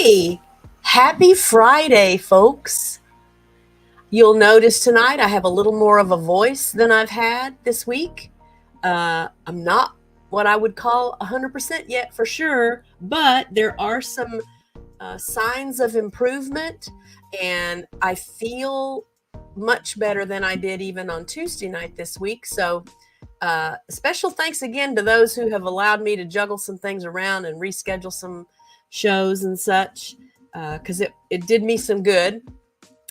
Hey, happy Friday, folks. You'll notice tonight I have a little more of a voice than I've had this week. I'm not what I would call 100% yet for sure, but there are some signs of improvement, and I feel much better than I did even on Tuesday night this week. So, special thanks again to those who have allowed me to juggle some things around and reschedule some shows and such, because it did me some good.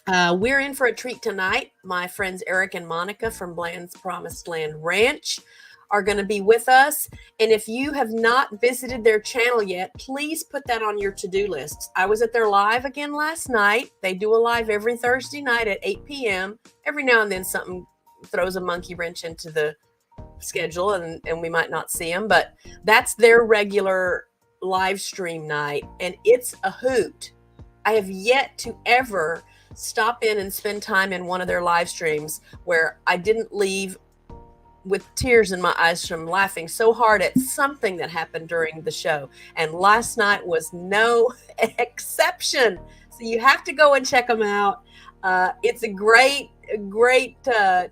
We're in for a treat tonight. My friends Eric and Monica from Bland's Promised Land Ranch are going to be with us. And if you have not visited their channel yet, please put that on your to-do list. I was at their live again last night. They do a live every Thursday night at 8 p.m. Every now and then something throws a monkey wrench into the schedule and we might not see them, but that's their regular live stream night, and it's a hoot. I have yet to ever stop in and spend time in one of their live streams where I didn't leave with tears in my eyes from laughing so hard at something that happened during the show. And last night was no exception. So you have to go and check them out. It's a great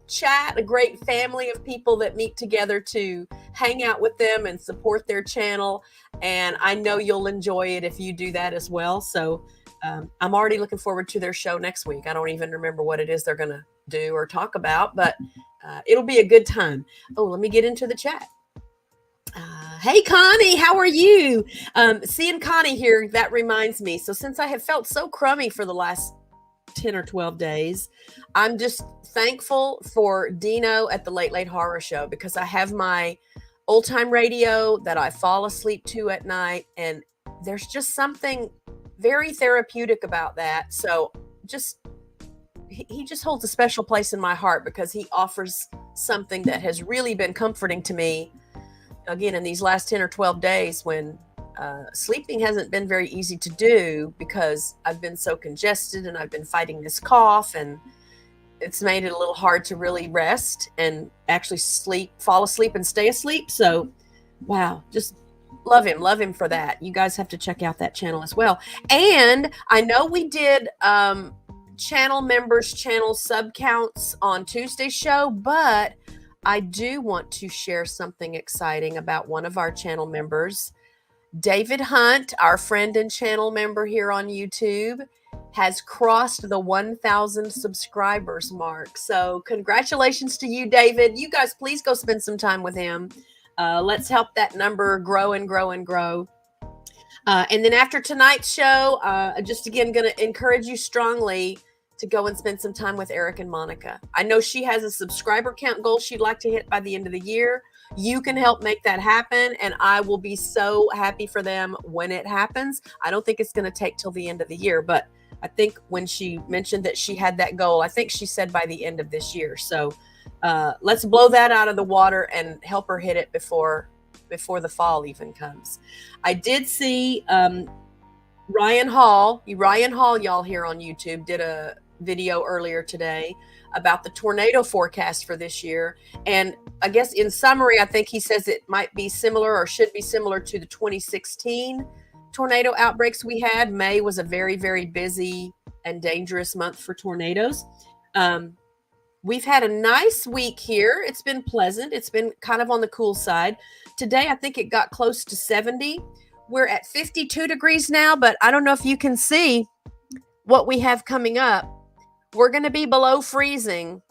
chat, a great family of people that meet together to hang out with them and support their channel. And I know you'll enjoy it if you do that as well. So I'm already looking forward to their show next week. I don't even remember what it is they're going to do or talk about, but it'll be a good time. Oh, let me get into the chat. Hey, Connie, how are you? Seeing Connie here, that reminds me. So since I have felt so crummy for the last 10 or 12 days, I'm just thankful for Dino at the Late Late Horror Show, because I have my old time radio that I fall asleep to at night, and there's just something very therapeutic about that. So he just holds a special place in my heart, because he offers something that has really been comforting to me again in these last 10 or 12 days when sleeping hasn't been very easy to do, because I've been so congested and I've been fighting this cough, and it's made it a little hard to really rest and actually fall asleep and stay asleep. So, wow, just love him for that. You guys have to check out that channel as well. And I know we did channel members, channel sub counts on Tuesday's show, but I do want to share something exciting about one of our channel members. David Hunt, our friend and channel member here on YouTube, has crossed the 1,000 subscribers mark. So congratulations to you, David. You guys, please go spend some time with him. Let's help that number grow and grow and grow. And then after tonight's show, just again, going to encourage you strongly to go and spend some time with Eric and Monica. I know she has a subscriber count goal she'd like to hit by the end of the year. You can help make that happen, and I will be so happy for them when it happens. I don't think it's going to take till the end of the year, but I think when she mentioned that she had that goal, I think she said by the end of this year. So let's blow that out of the water and help her hit it before the fall even comes. I did see Ryan Hall, y'all here on YouTube, did a video earlier today about the tornado forecast for this year. And I guess in summary, I think he says it might be similar or should be similar to the 2016 tornado outbreaks we had. May was a very, very busy and dangerous month for tornadoes. We've had a nice week here. It's been pleasant. It's been kind of on the cool side. Today, I think it got close to 70. We're at 52 degrees now, but I don't know if you can see what we have coming up. We're going to be below freezing,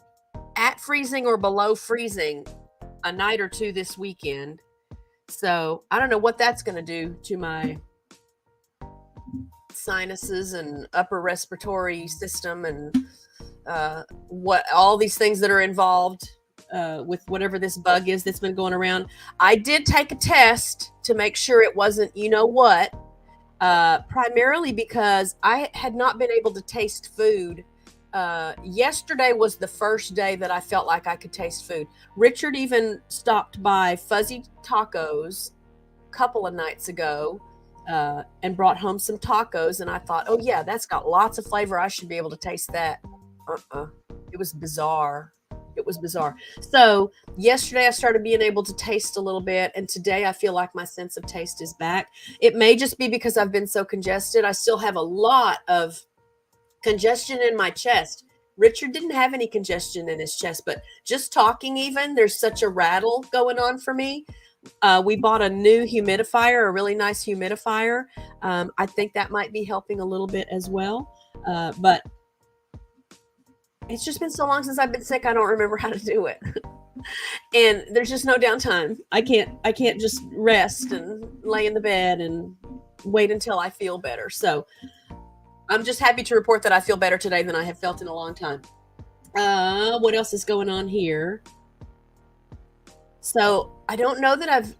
at freezing or below freezing a night or two this weekend. So I don't know what that's going to do to my sinuses and upper respiratory system and what all these things that are involved with whatever this bug is that's been going around. I did take a test to make sure it wasn't, you know what, primarily because I had not been able to taste food. Yesterday was the first day that I felt like I could taste food. Richard even stopped by Fuzzy Tacos a couple of nights ago and brought home some tacos, and I thought, oh yeah, that's got lots of flavor. I should be able to taste that. It was bizarre. It was bizarre. So yesterday I started being able to taste a little bit, and today I feel like my sense of taste is back. It may just be because I've been so congested. I still have a lot of congestion in my chest. Richard didn't have any congestion in his chest, but just talking even, there's such a rattle going on for me. We bought a new humidifier, a really nice humidifier. I think that might be helping a little bit as well. But it's just been so long since I've been sick, I don't remember how to do it. And there's just no downtime. I can't just rest and lay in the bed and wait until I feel better. So I'm just happy to report that I feel better today than I have felt in a long time. What else is going on here? So I don't know that I've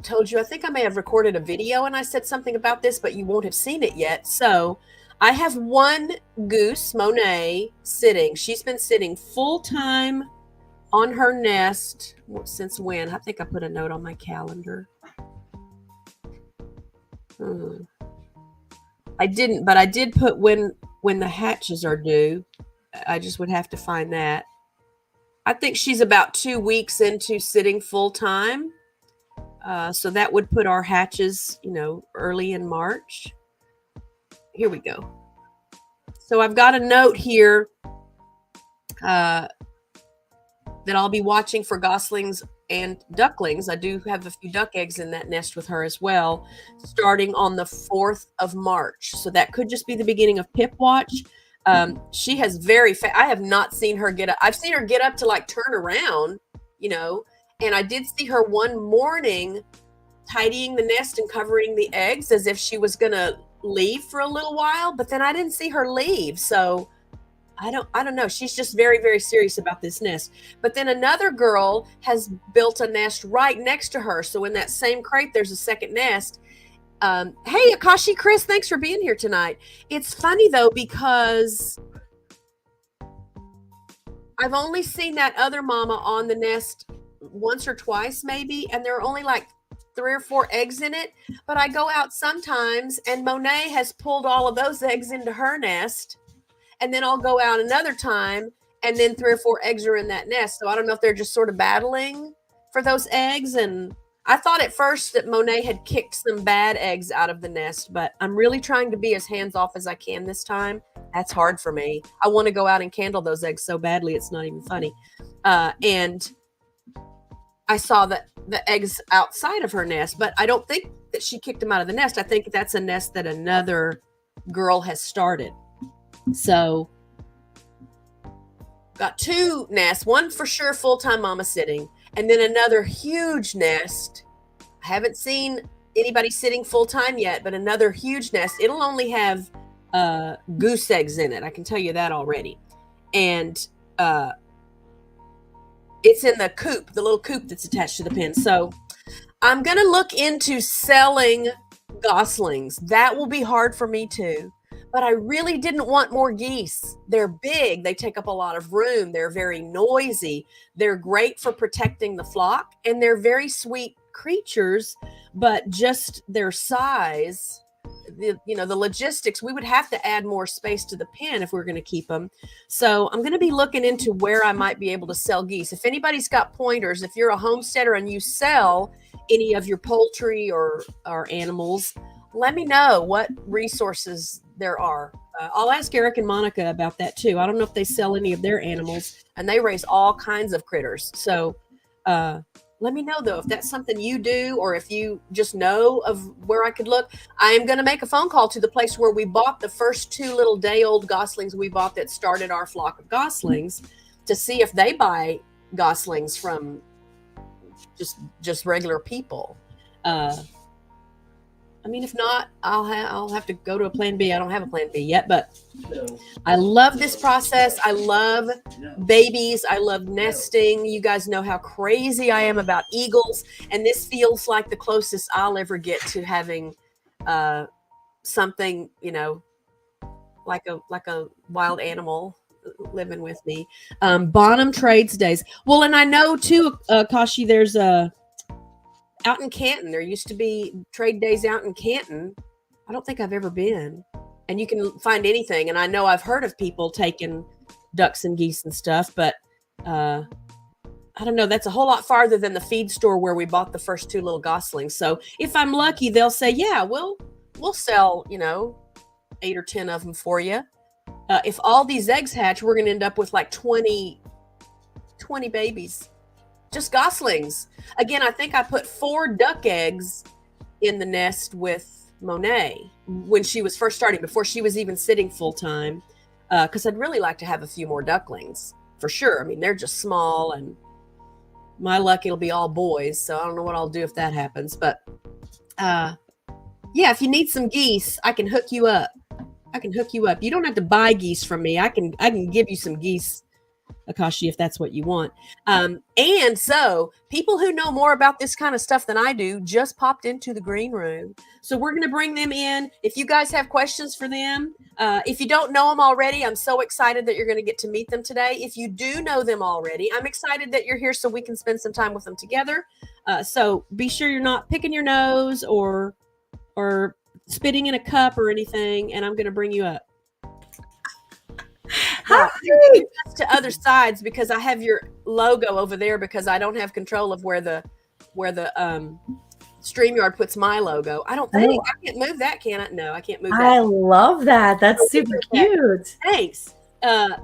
told you. I think I may have recorded a video and I said something about this, but you won't have seen it yet. So I have one goose, Monet, sitting. She's been sitting full time on her nest since when? I think I put a note on my calendar. I didn't, but I did put when the hatches are due. I just would have to find that. I think she's about 2 weeks into sitting full time. So that would put our hatches, early in March. Here we go. So I've got a note here that I'll be watching for goslings and ducklings. I do have a few duck eggs in that nest with her as well, starting on the 4th of March. So that could just be the beginning of Pip Watch. She has I have not seen her get up. I've seen her get up to like turn around, and I did see her one morning tidying the nest and covering the eggs as if she was going to leave for a little while, but then I didn't see her leave. So I don't know. She's just very, very serious about this nest. But then another girl has built a nest right next to her. So in that same crate, there's a second nest. Hey, Akashi Chris, thanks for being here tonight. It's funny though, because I've only seen that other mama on the nest once or twice maybe, and there are only like 3 or 4 eggs in it. But I go out sometimes and Monet has pulled all of those eggs into her nest, and then I'll go out another time and then 3 or 4 eggs are in that nest. So I don't know if they're just sort of battling for those eggs. And I thought at first that Monet had kicked some bad eggs out of the nest, but I'm really trying to be as hands-off as I can this time. That's hard for me. I want to go out and candle those eggs so badly, it's not even funny. And I saw that the eggs outside of her nest, but I don't think that she kicked them out of the nest. I think that's a nest that another girl has started. So got 2 nests, one for sure full-time mama sitting, and then another huge nest. I haven't seen anybody sitting full-time yet, but another huge nest. It'll only have goose eggs in it. I can tell you that already. And it's in the coop, the little coop that's attached to the pen. So I'm going to look into selling goslings. That will be hard for me too. But I really didn't want more geese. They're big. They take up a lot of room. They're very noisy. They're great for protecting the flock, and they're very sweet creatures, but just their size, the logistics, we would have to add more space to the pen if we're going to keep them. So I'm going to be looking into where I might be able to sell geese. If anybody's got pointers, if you're a homesteader and you sell any of your poultry or animals, let me know what resources there are. I'll ask Eric and Monica about that too. I don't know if they sell any of their animals, and they raise all kinds of critters. So let me know though, if that's something you do, or if you just know of where I could look. I am going to make a phone call to the place where we bought the first 2 little day-old goslings we bought that started our flock of goslings, to see if they buy goslings from just regular people. I mean, if not, I'll have to go to a plan B. I don't have a plan B yet, but I love this process. I love babies. I love nesting. You guys know how crazy I am about eagles, and this feels like the closest I'll ever get to having something, like a wild animal living with me. Bonham Trades Days. Well, and I know too, Kashi, there's out in Canton, there used to be trade days out in Canton. I don't think I've ever been. And you can find anything. And I know I've heard of people taking ducks and geese and stuff, but I don't know, that's a whole lot farther than the feed store where we bought the first 2 little goslings. So if I'm lucky, they'll say, yeah, we'll sell, 8 or 10 of them for you. If all these eggs hatch, we're going to end up with like 20 babies, just goslings. Again, I think I put 4 duck eggs in the nest with Monet when she was first starting, before she was even sitting full time, because I'd really like to have a few more ducklings for sure. I mean, they're just small, and my luck, it'll be all boys. So I don't know what I'll do if that happens. But yeah, if you need some geese, I can hook you up. You don't have to buy geese from me. I can give you some geese, Akashi, if that's what you want. And so people who know more about this kind of stuff than I do just popped into the green room. So we're going to bring them in. If you guys have questions for them, if you don't know them already, I'm so excited that you're going to get to meet them today. If you do know them already, I'm excited that you're here so we can spend some time with them together. So be sure you're not picking your nose or spitting in a cup or anything, and I'm going to bring you up. Hi. To other sides, because I have your logo over there, because I don't have control of where the StreamYard puts my logo. I don't think I can't move that, can I? No, I can't move that. I love that. That's super cute. Thanks.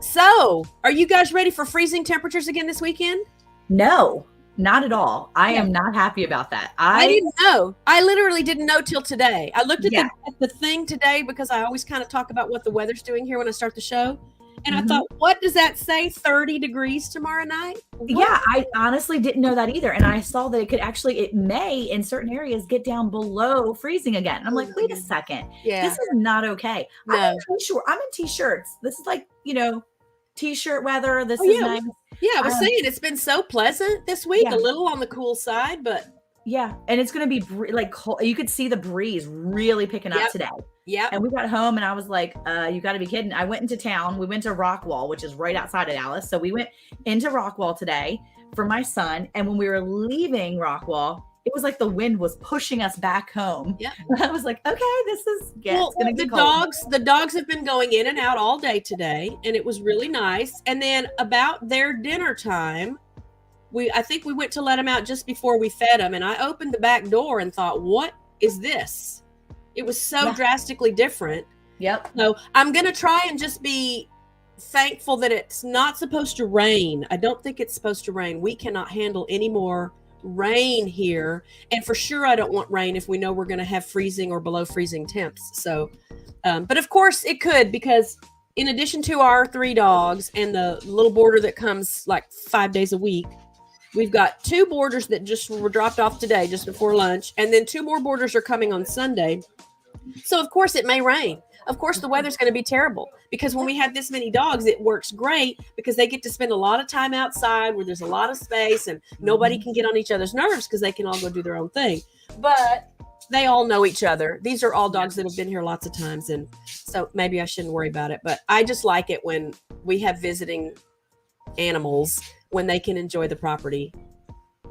So are you guys ready for freezing temperatures again this weekend? No, not at all. I am not happy about that. I didn't know. I literally didn't know till today. I looked at the thing today, because I always kind of talk about what the weather's doing here when I start the show. And I thought, what does that say? 30 degrees tomorrow night? What? Yeah, I honestly didn't know that either. And I saw that it may in certain areas get down below freezing again. And I'm like, wait a second. Yeah. This is not okay. No. I'm in t-shirts. This is like, t-shirt weather. This is nice. Yeah, I was saying it's been so pleasant this week, a little on the cool side, but yeah, and it's going to be cold. You could see the breeze really picking up today. Yeah. And we got home and I was like, you got to be kidding. I went into town. We went to Rockwall, which is right outside of Dallas. So we went into Rockwall today for my son. And when we were leaving Rockwall, it was like the wind was pushing us back home. Yeah. And I was like, okay, this is it's gonna get cold. The dogs have been going in and out all day today, and it was really nice. And then about their dinner time, I think we went to let them out just before we fed them, and I opened the back door and thought, what is this? It was so drastically different. Yep. So I'm going to try and just be thankful that it's not supposed to rain. I don't think it's supposed to rain. We cannot handle any more rain here. And for sure, I don't want rain if we know we're going to have freezing or below freezing temps. So, but of course it could, because in addition to our 3 dogs and the little boarder that comes like 5 days a week, we've got 2 boarders that just were dropped off today, just before lunch. And then 2 more boarders are coming on Sunday. So of course it may rain. Of course the weather's going to be terrible, because when we have this many dogs, it works great because they get to spend a lot of time outside where there's a lot of space and nobody can get on each other's nerves because they can all go do their own thing. But they all know each other. These are all dogs that have been here lots of times. And so maybe I shouldn't worry about it, but I just like it when we have visiting animals, when they can enjoy the property.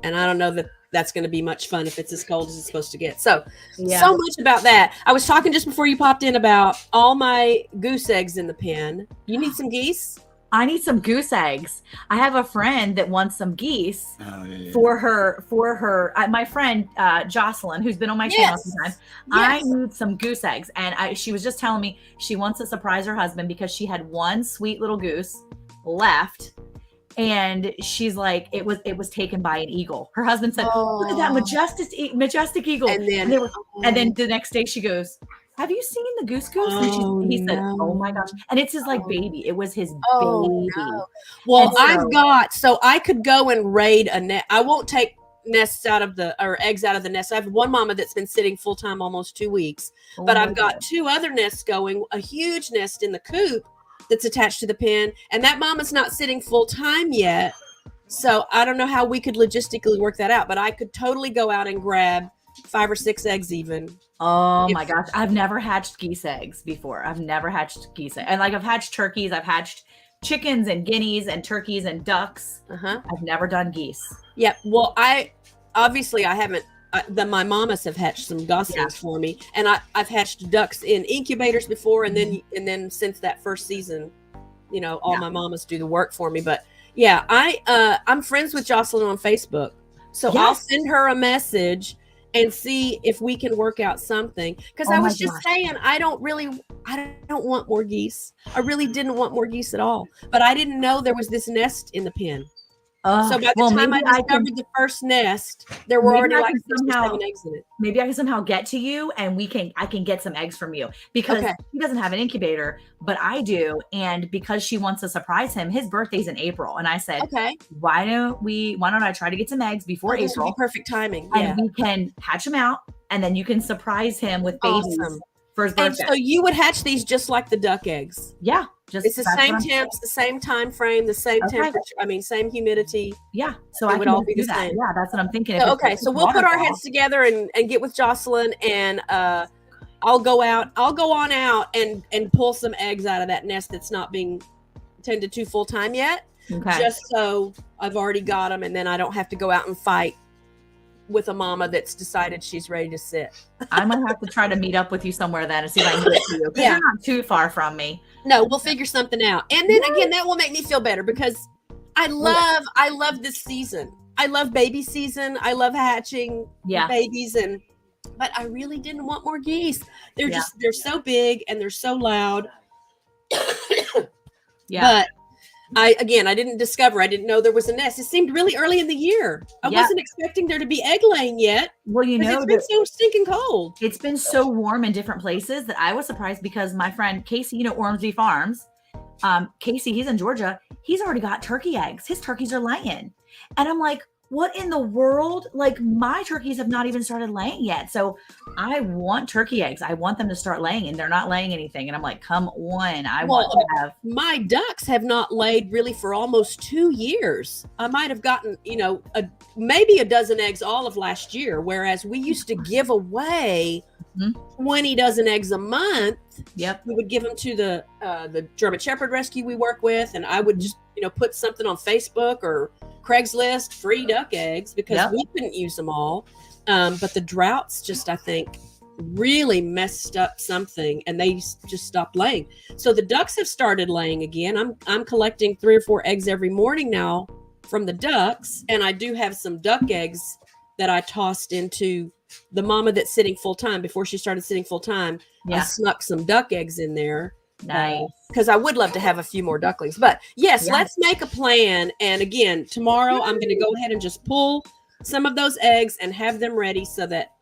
And I don't know that that's going to be much fun if it's as cold as it's supposed to get. So much about that. I was talking just before you popped in about all my goose eggs in the pen. You need some geese? I need some goose eggs. I have a friend that wants some geese for her. My friend Jocelyn, who's been on my channel sometimes. I need some goose eggs, and she was just telling me she wants to surprise her husband because she had one sweet little goose left. And she's like, it was taken by an eagle. Her husband said, look at that majestic eagle. And then the next day she goes, have you seen the goose? And he said, oh my gosh. And it's his baby. It was his baby. No. Well, so I could go and raid a net. I won't take eggs out of the nest. I have one mama that's been sitting full time almost 2 weeks, but I've got 2 other nests going, a huge nest in the coop that's attached to the pen, and that mama's not sitting full time yet. So I don't know how we could logistically work that out, but I could totally go out and grab 5 or 6 eggs even. Oh my gosh. I've never hatched geese eggs before. I've never hatched geese eggs. And I've hatched turkeys. I've hatched chickens and guineas and turkeys and ducks. I've never done geese. Yeah. Well, I haven't. My mamas have hatched some goslings for me, and I've hatched ducks in incubators before, and then since that first season, all my mamas do the work for me. But Yeah, I'm friends with Jocelyn on Facebook. So Yes. I'll send her a message and see if we can work out something. Because Oh I my was just gosh. saying, I don't want more geese. I really didn't want more geese at all. But I didn't know there was this nest in the pen. So by the time I discovered the first nest, there were already like 6 or 7 eggs in it. Maybe I can somehow get to you and I can get some eggs from you, because he doesn't have an incubator, but I do. And because she wants to surprise him, his birthday's in April. And I said, why don't I try to get some eggs before April? This would be perfect timing. And we can hatch them out, and then you can surprise him with babies for his birthday. And so you would hatch these just like the duck eggs. Yeah. It's the same temps, the same time frame, the same temperature. I mean, same humidity. Yeah. So I would all be the same. Yeah, that's what I'm thinking. So we'll put our heads together and get with Jocelyn, and I'll go on out and pull some eggs out of that nest that's not being tended to full time yet. Okay. Just so I've already got them, and then I don't have to go out and fight with a mama that's decided she's ready to sit. I might have to try to meet up with you somewhere then and see if I can get to you. You're not too far from me. No, we'll figure something out. And then again, that will make me feel better, because I love this season. I love baby season. I love hatching babies, but I really didn't want more geese. They're so big and they're so loud. But I didn't know there was a nest. It seemed really early in the year. I wasn't expecting there to be egg laying yet. Well, it's been so stinking cold. It's been so warm in different places that I was surprised, because my friend Casey, Ormsby Farms, Casey, he's in Georgia. He's already got turkey eggs. His turkeys are laying. And I'm like, what in the world? Like, my turkeys have not even started laying yet. So I want turkey eggs. I want them to start laying, and they're not laying anything. And I'm like, come on. I want to have. My ducks have not laid really for almost 2 years. I might have gotten, maybe a dozen eggs all of last year, whereas we used to give away 20 dozen eggs a month. Yep. We would give them to the German Shepherd Rescue we work with, and I would just, put something on Facebook or Craigslist, free duck eggs, because we couldn't use them all. But the droughts just, I think, really messed up something, and they just stopped laying. So the ducks have started laying again. I'm collecting 3 or 4 eggs every morning now from the ducks, and I do have some duck eggs that I tossed into the mama that's sitting full time. Before she started sitting full time, I snuck some duck eggs in there. Nice. Because I would love to have a few more ducklings. But let's make a plan. And again, tomorrow I'm going to go ahead and just pull some of those eggs and have them ready, so that,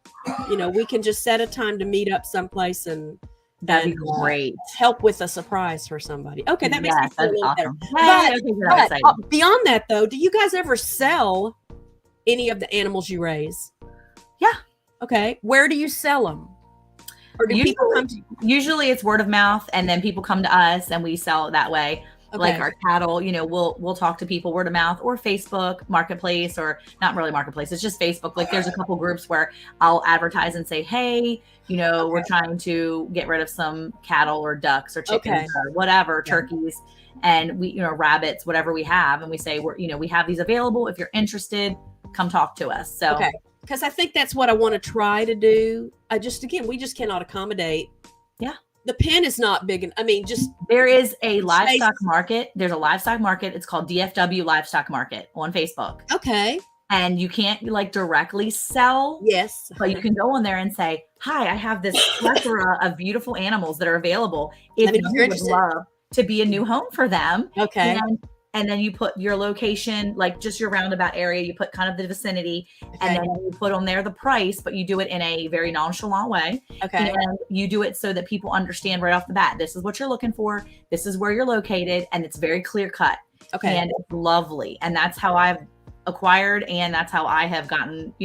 we can just set a time to meet up someplace and that'd be great. Help with a surprise for somebody. Okay, that makes me feel a little better. But beyond that, though, do you guys ever sell any of the animals you raise? Yeah. Okay. Where do you sell them? Or do people come to you? Usually it's word of mouth, and then people come to us and we sell it that way. Okay. Like our cattle, we'll talk to people word of mouth, or Facebook Marketplace, or not really Marketplace. It's just Facebook. Like, there's a couple groups where I'll advertise and say, hey, we're trying to get rid of some cattle or ducks or chickens or whatever, turkeys, and we, rabbits, whatever we have. And we say, we have these available. If you're interested, come talk to us. So, because I think that's what I want to try to do. We just cannot accommodate. Yeah. The pen is not big. There is a livestock market. There's a livestock market. It's called DFW Livestock Market on Facebook. Okay. And you can't directly sell. Yes. But you can go on there and say, hi, I have this plethora of beautiful animals that are available. If you would love to be a new home for them. Okay. And then you put your location, like just your roundabout area, you put kind of the vicinity, and then you put on there the price, but you do it in a very nonchalant way. Okay. And you do it so that people understand right off the bat, this is what you're looking for. This is where you're located. And it's very clear cut. Okay. And it's lovely. And that's how I've acquired. And that's how I have gotten,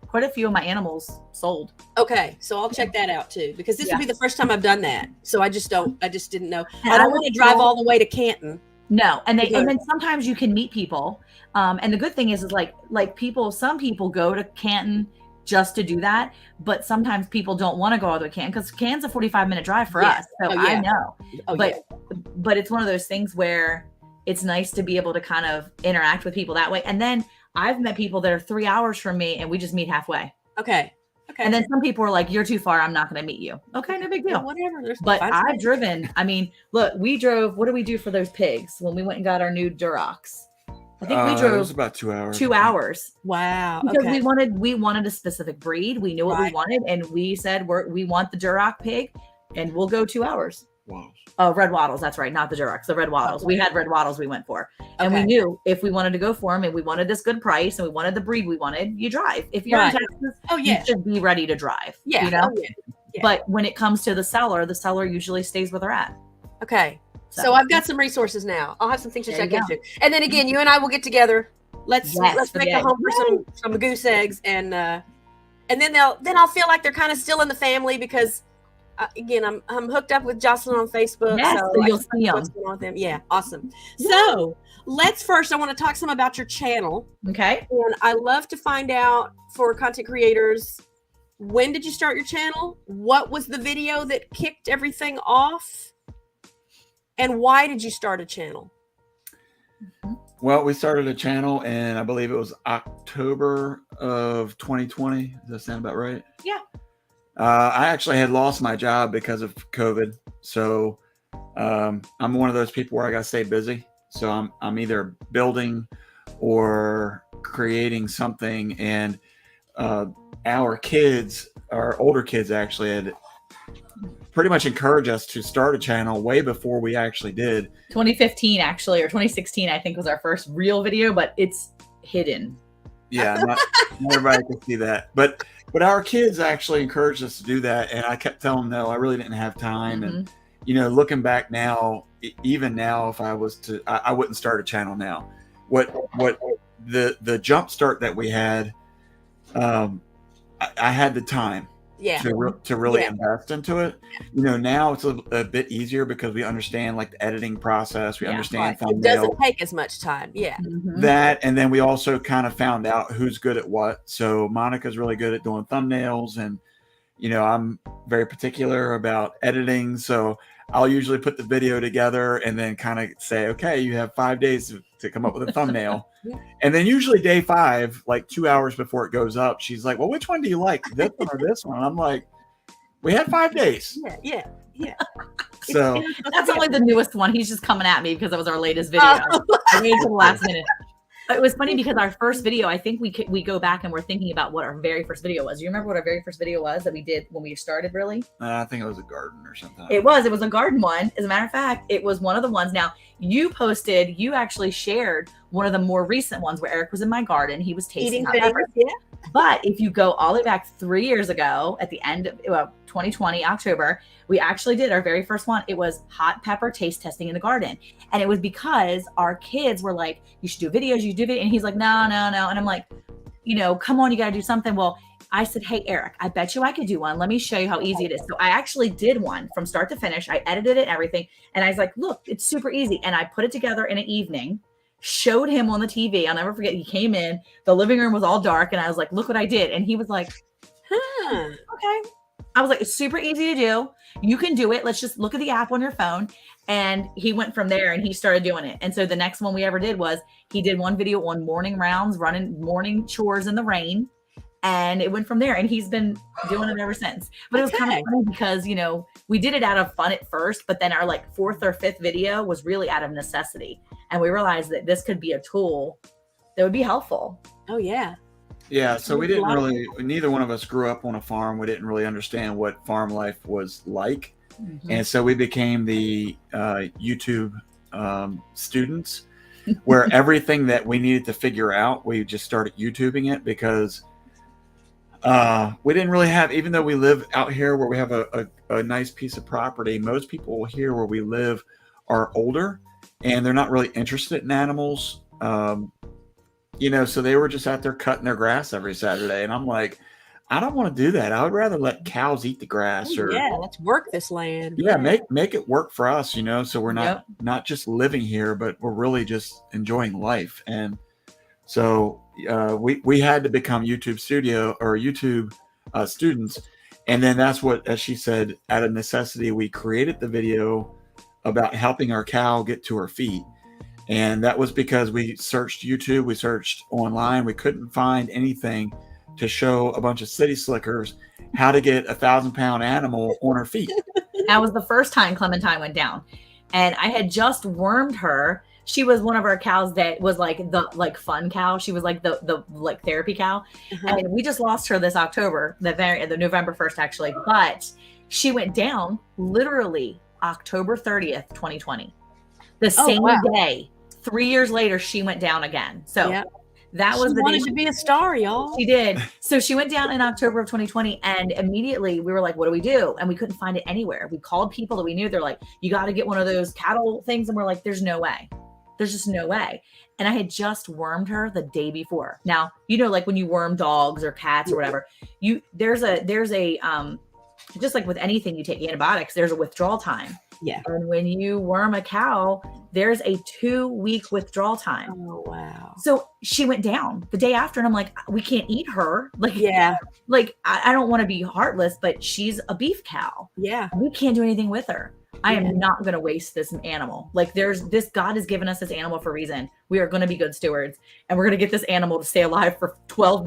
quite a few of my animals sold. Okay. So I'll check that out too, because this will be the first time I've done that. So I just didn't know. I don't want to drive all the way to Canton. No. And then sometimes you can meet people. And the good thing is like some people go to Canton just to do that. But sometimes people don't want to go all the way to Canton, because Canton's a 45-minute drive for us. So I know. But it's one of those things where it's nice to be able to kind of interact with people that way. And then I've met people that are 3 hours from me, and we just meet halfway. Okay. And then some people are like, you're too far, I'm not going to meet you. Okay, no big deal. Yeah, whatever. But I've driven. I mean, look, we drove. What did we do for those pigs when we went and got our new Durocs? I think we It drove was about 2 hours. 2 hours. Wow. Because Okay. we wanted a specific breed. We knew what we wanted, and we said we want the Duroc pig, and we'll go 2 hours. Wattles. Oh, red Wattles. That's right, not the Durocs. The red Wattles. We had red Wattles. We went for, and we knew if we wanted to go for them, and we wanted this good price, and we wanted the breed we wanted. You drive. If you're in Texas, you should be ready to drive. Yeah. You know. Yeah. But when it comes to the seller usually stays where they're at. Okay. So I've got some resources now. I'll have some things to check into, and then again, you and I will get together. Let's make a home for some goose eggs, and then I'll feel like they're kind of still in the family because again I'm hooked up with Jocelyn on Facebook, so you'll see what's going on with them. Yeah, awesome. So I want to talk some about your channel. Okay. And I love to find out for content creators, when did you start your channel? What was the video that kicked everything off? And why did you start a channel? Well, we started a channel and I believe it was October of 2020. Does that sound about right? Yeah. I actually had lost my job because of COVID. So I'm one of those people where I got to stay busy. So I'm either building or creating something. And our older kids actually had pretty much encouraged us to start a channel way before we actually did. 2015 actually, or 2016 I think was our first real video, but it's hidden. Yeah, not everybody can see that. But our kids actually encouraged us to do that, and I kept telling them no, I really didn't have time. And looking back now, even now, if I was to, I wouldn't start a channel now. What the jump start that we had, I had the time. To really invest into it. Now it's a bit easier because we understand like the editing process. We understand thumbnail. It doesn't take as much time. Yeah. That, and then we also kind of found out who's good at what. So Monica's really good at doing thumbnails, and I'm very particular about editing. So I'll usually put the video together and then kind of say, okay, you have 5 days to come up with a thumbnail. And then usually day 5, like 2 hours before it goes up, she's like, well, which one do you like? This one or this one? I'm like, we had 5 days. Yeah. So that's only the newest one. He's just coming at me because that was our latest video. I waited to the last minute. It was funny because our first video, I think we go back and we're thinking about what our very first video was. You remember what our very first video was that we did when we started, really? I think it was a garden or something. It was a garden one. As a matter of fact, it was one of the ones. Now, you actually shared one of the more recent ones where Eric was in my garden. He was tasting hot peppers. Yeah. But if you go all the way back 3 years ago, at the end of 2020, October, we actually did our very first one. It was hot pepper taste testing in the garden. And it was because our kids were like, you should do videos, And he's like, no. And I'm like, come on, you got to do something. Well, I said, hey, Eric, I bet you I could do one. Let me show you how easy it is. So I actually did one from start to finish. I edited it and everything. And I was like, look, it's super easy. And I put it together in an evening, showed him on the TV. I'll never forget. He came in, the living room was all dark. And I was like, look what I did. And he was like, okay. I was like, it's super easy to do. You can do it. Let's just look at the app on your phone. And he went from there and he started doing it. And so the next one we ever did was he did one video on morning rounds, running morning chores in the rain. And it went from there. And he's been doing it ever since. But it was kind of funny because, we did it out of fun at first, but then our like 4th or 5th video was really out of necessity. And we realized that this could be a tool that would be helpful. Oh, yeah. Yeah, so neither one of us grew up on a farm. We didn't really understand what farm life was like. And so we became the YouTube students where everything that we needed to figure out, we just started YouTubing it because we didn't really have, even though we live out here where we have a nice piece of property, most people here where we live are older and they're not really interested in animals. So they were just out there cutting their grass every Saturday. And I'm like, I don't want to do that. I would rather let cows eat the grass let's work this land. Yeah. Make it work for us, so we're not just living here, but we're really just enjoying life. And so we had to become YouTube students. And then that's what, as she said, out of necessity, we created the video about helping our cow get to her feet. And that was because we searched YouTube, we searched online, we couldn't find anything to show a bunch of city slickers how to get a 1,000-pound animal on her feet. That was the first time Clementine went down. And I had just wormed her she was one of our cows that was like the fun cow. She was like the therapy cow. And we just lost her this October, the November 1st actually, but she went down literally October 30th, 2020. The same day, 3 years later, she went down again. So that was the day she wanted to be a star, y'all. She did. So she went down in October of 2020, and immediately we were like, what do we do? And we couldn't find it anywhere. We called people that we knew. They're like, you got to get one of those cattle things. And we're like, there's no way. There's just no way. And I had just wormed her the day before. Now, like when you worm dogs or cats or whatever, there's a just like with anything you take antibiotics, there's a withdrawal time. Yeah. And when you worm a cow, there's a 2-week withdrawal time. Oh, wow. So she went down the day after, and I'm like, we can't eat her. Like, I don't want to be heartless, but she's a beef cow. Yeah. We can't do anything with her. I am not going to waste this animal. Like God has given us this animal for a reason. We are going to be good stewards, and we're going to get this animal to stay alive for 12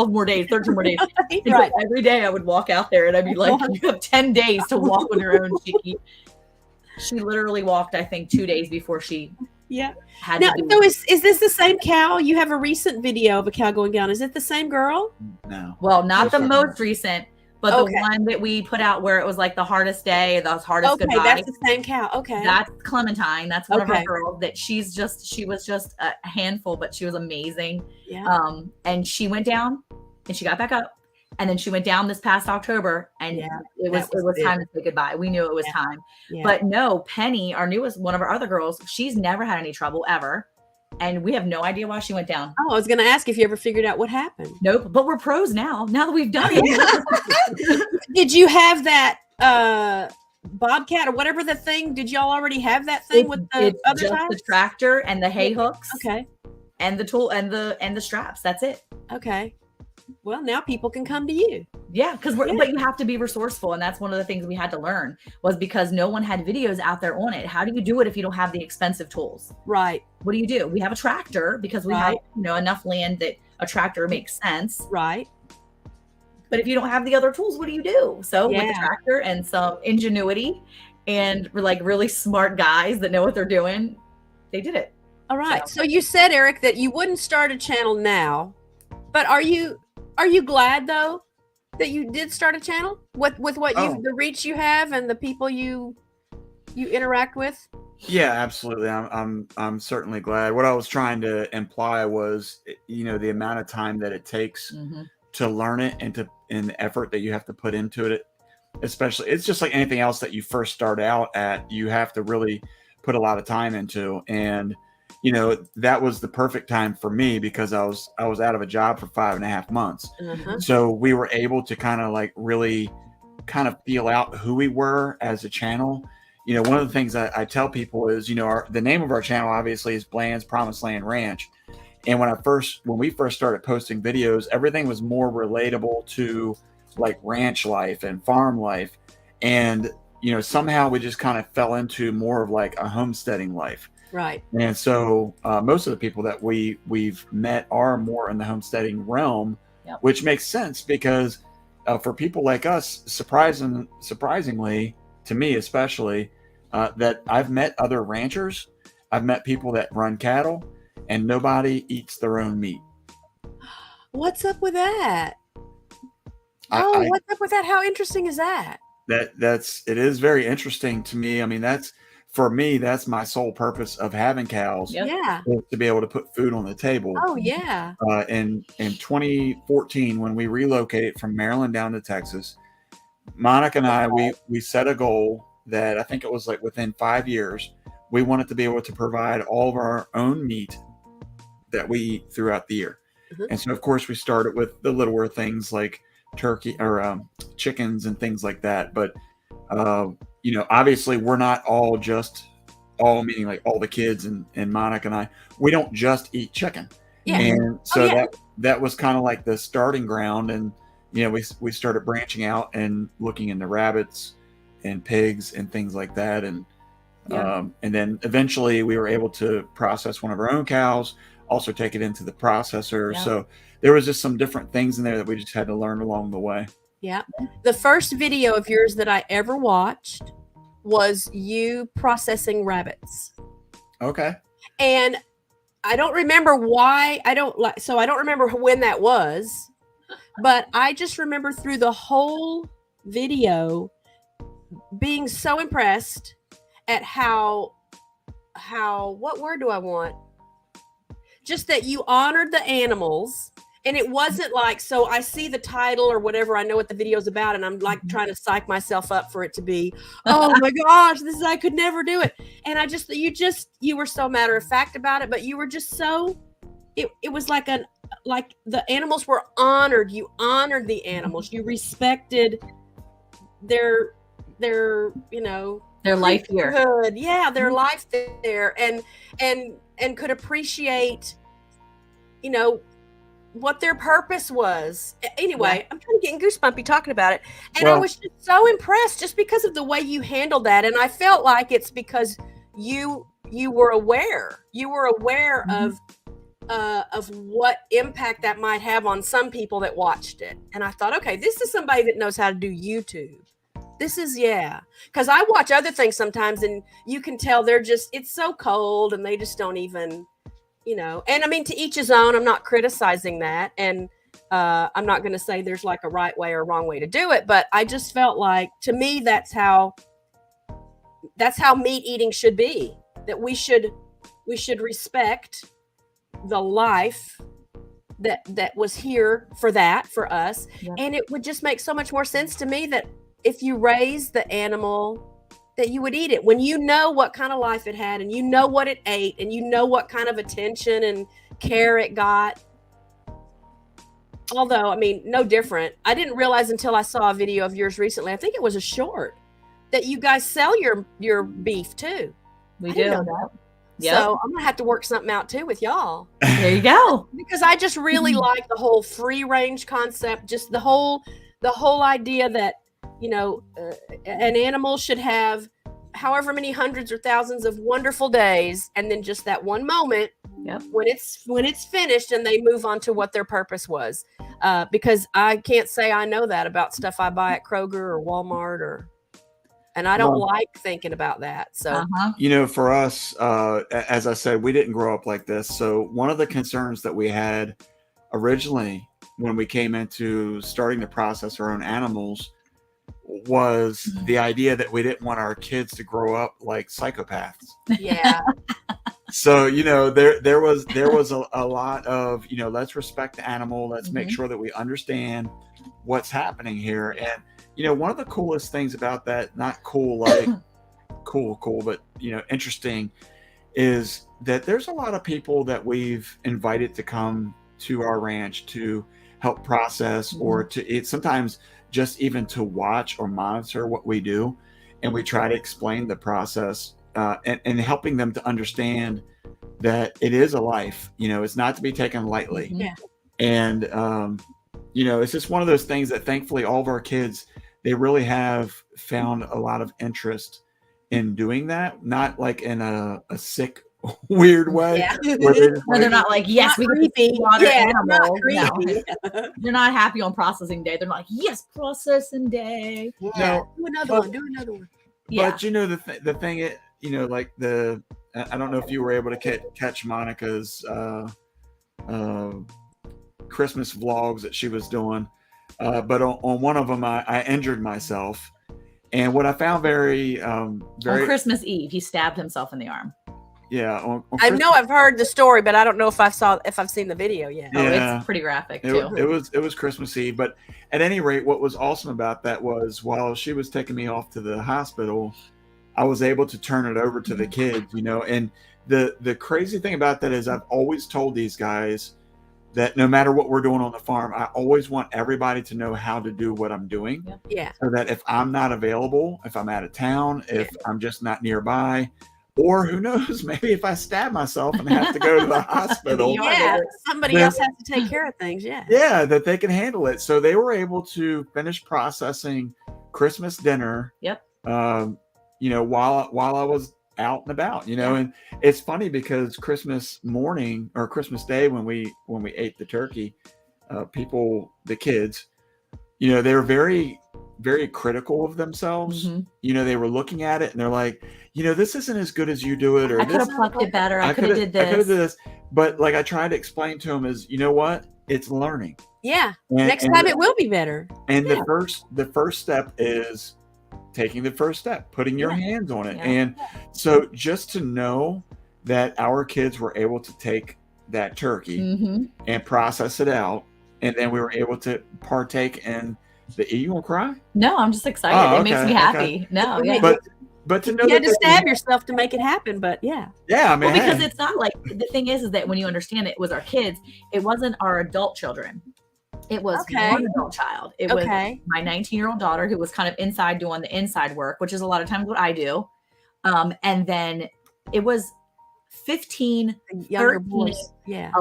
more days, 13 more days. Right. Every day I would walk out there and I'd be like, you have 10 days to walk on your own, Chicky. She literally walked, I think, 2 days before she had now, to. So is this the same cow? You have a recent video of a cow going down. Is it the same girl? No. Well, not the most recent, but the one that we put out where it was like the hardest day, the hardest goodbye. Okay, that's the same cow. Okay. That's Clementine. That's one of our girls that she was just a handful, but she was amazing. Yeah. And she went down and she got back up. And then she went down this past October, and it was time to say goodbye. We knew it was time. Yeah. But no, Penny, our newest, one of our other girls, she's never had any trouble ever. And we have no idea why she went down. Oh, I was going to ask if you ever figured out what happened. Nope. But we're pros now that we've done it. Did you have that bobcat or whatever the thing? Did y'all already have that thing with the other just types? The tractor and the hay hooks. Okay. And the tool and the straps. That's it. Okay. Well, now people can come to you. Yeah, but you have to be resourceful, and that's one of the things we had to learn was because no one had videos out there on it. How do you do it if you don't have the expensive tools? Right. What do you do? We have a tractor because we have enough land that a tractor makes sense. Right. But if you don't have the other tools, what do you do? So with the tractor and some ingenuity and like really smart guys that know what they're doing, they did it. All right. So you said, Eric, that you wouldn't start a channel now, but are you glad though that you did start a channel with what the reach you have and the people you interact with? Yeah, absolutely. I'm certainly glad. What I was trying to imply was, the amount of time that it takes to learn it and the effort that you have to put into it. Especially, it's just like anything else that you first start out at. You have to really put a lot of time into, and that was the perfect time for me because I was out of a job for 5.5 months. So we were able to kind of like really kind of feel out who we were as a channel. One of the things I tell people is, the name of our channel obviously is Bland's Promised Land Ranch. And when we first started posting videos, everything was more relatable to like ranch life and farm life. And, somehow we just kind of fell into more of like a homesteading life. Right. And so most of the people that we've met are more in the homesteading realm, which makes sense because for people like us, surprisingly, to me especially, that I've met other ranchers, I've met people that run cattle, and nobody eats their own meat. What's up with that? What's up with that? How interesting is that? It is very interesting to me. I mean, for me, that's my sole purpose of having cows. Yeah. To be able to put food on the table. Oh, yeah. In 2014, when we relocated from Maryland down to Texas, Monica and I, we set a goal that I think it was like within 5 years, we wanted to be able to provide all of our own meat that we eat throughout the year. And so, of course, we started with the littler things like turkey or chickens and things like that. But obviously we're not all meaning like all the kids and Monica and I, we don't just eat chicken. Yeah. And so that was kind of like the starting ground. And, we started branching out and looking into rabbits and pigs and things like that. And, and then eventually we were able to process one of our own cows, also take it into the processor. Yeah. So there was just some different things in there that we just had to learn along the way. Yeah. The first video of yours that I ever watched was you processing rabbits. Okay. And I don't remember why. I don't remember when that was, but I just remember through the whole video being so impressed at how what word do I want? Just that you honored the animals. And it wasn't like, so I see the title or whatever, I know what the video's about, and I'm like trying to psych myself up for it to be, oh my gosh, I could never do it. And you were so matter of fact about it, but you were just so, it was like the animals were honored. You honored the animals. You respected their life here. Yeah, their life there, and could appreciate, what their purpose was. Anyway, I'm kind of getting goosebumpy talking about it. And I was just so impressed just because of the way you handled that. And I felt like it's because you were aware. You were aware of what impact that might have on some people that watched it. And I thought, okay, this is somebody that knows how to do YouTube. This is, because I watch other things sometimes and you can tell it's so cold and they just don't even, and I mean, to each his own. I'm not criticizing that. And I'm not going to say there's like a right way or wrong way to do it, but I just felt like, to me, that's how meat eating should be, that we should respect the life that was here for us. Yeah. And it would just make so much more sense to me that if you raise the animal, that you would eat it when you know what kind of life it had and you know what it ate and you know what kind of attention and care it got. Although, I mean, no different. I didn't realize until I saw a video of yours recently, I think it was a short, that you guys sell your beef too. We do. Yep. So I'm gonna have to work something out too with y'all. There you go. Because I just really like the whole free range concept, just the whole idea that, an animal should have however many hundreds or thousands of wonderful days, and then just that one moment when it's finished and they move on to what their purpose was. Because I can't say I know that about stuff I buy at Kroger or Walmart and I don't like thinking about that. So, for us, as I said, we didn't grow up like this. So one of the concerns that we had originally when we came into starting to process our own animals was the idea that we didn't want our kids to grow up like psychopaths. Yeah. So, there was a lot of, let's respect the animal. Let's make sure that we understand what's happening here. And, one of the coolest things about that, not cool, like cool, but, interesting, is that there's a lot of people that we've invited to come to our ranch to help process or to eat, sometimes just even to watch or monitor what we do. And we try to explain the process and helping them to understand that it is a life, it's not to be taken lightly. Yeah. And, it's just one of those things that thankfully all of our kids, they really have found a lot of interest in doing that. Not like in a sick, weird way. Yeah. Where they're not like, yes, we can feed water animals. No. They're not happy on processing day. They're not like, yes, processing day. Yeah. Do another one. Yeah. But the thing, like I don't know if you were able to catch Monica's Christmas vlogs that she was doing, but on one of them I injured myself, and what I found very on Christmas Eve, he stabbed himself in the arm. Yeah, on I know I've heard the story, but I don't know if I've seen the video yet. Yeah. It's pretty graphic too. It was Christmas Eve, but at any rate, what was awesome about that was while she was taking me off to the hospital, I was able to turn it over to the kids, and the crazy thing about that is I've always told these guys that no matter what we're doing on the farm, I always want everybody to know how to do what I'm doing. Yeah. So that if I'm not available, if I'm out of town, if I'm just not nearby, or who knows, maybe if I stab myself and have to go to the hospital. Somebody else has to take care of things. Yeah. Yeah, that they can handle it. So they were able to finish processing Christmas dinner. Yep. While I was out and about, and it's funny because Christmas morning or Christmas Day when we ate the turkey, the kids, they were very very critical of themselves. They were looking at it and they're like, this isn't as good as you do it, or I could have plucked it better. I could have did this. But like I tried to explain to them is, you know what? It's learning. Yeah. Next time it will be better. And the first step is taking the first step, putting your hands on it. And so just to know that our kids were able to take that turkey and process it out, and then we were able to partake in you gonna cry? No, I'm just excited. It makes me happy. No, but to know you had to stab yourself to make it happen, but I mean, well, because it's not like the thing is that when you understand it was our kids, it wasn't our adult children. It was one adult child. It was my 19-year-old daughter who was kind of inside doing the inside work, which is a lot of times what I do. And then it was 15, 13,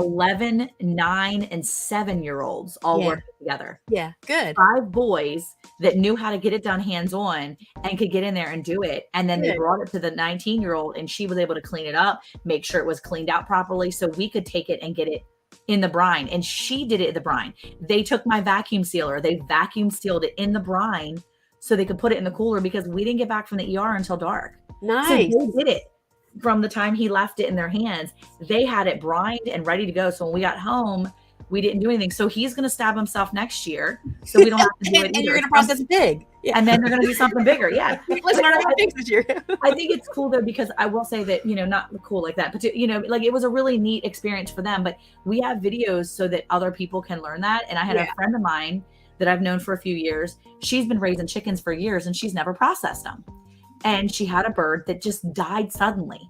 11, 9, and 7-year-olds all working together. Yeah, good. 5 boys that knew how to get it done hands-on and could get in there and do it. And then they brought it to the 19-year-old and she was able to clean it up, make sure it was cleaned out properly so we could take it and get it in the brine. And she did it in the brine. They took my vacuum sealer. They vacuum sealed it in the brine so they could put it in the cooler because we didn't get back from the ER until dark. Nice. So they did it. From the time he left it in their hands, they had it brined and ready to go. So when we got home, we didn't do anything. So he's going to stab himself next year. So we don't have to do it either. And you're going to process big. Yeah. And then they're going to do something bigger. Yeah. Let's learn how to fix this year. I think it's cool though, because I will say that, not cool like that, but like it was a really neat experience for them, but we have videos so that other people can learn that. And I had a friend of mine that I've known for a few years. She's been raising chickens for years and she's never processed them. And she had a bird that just died suddenly.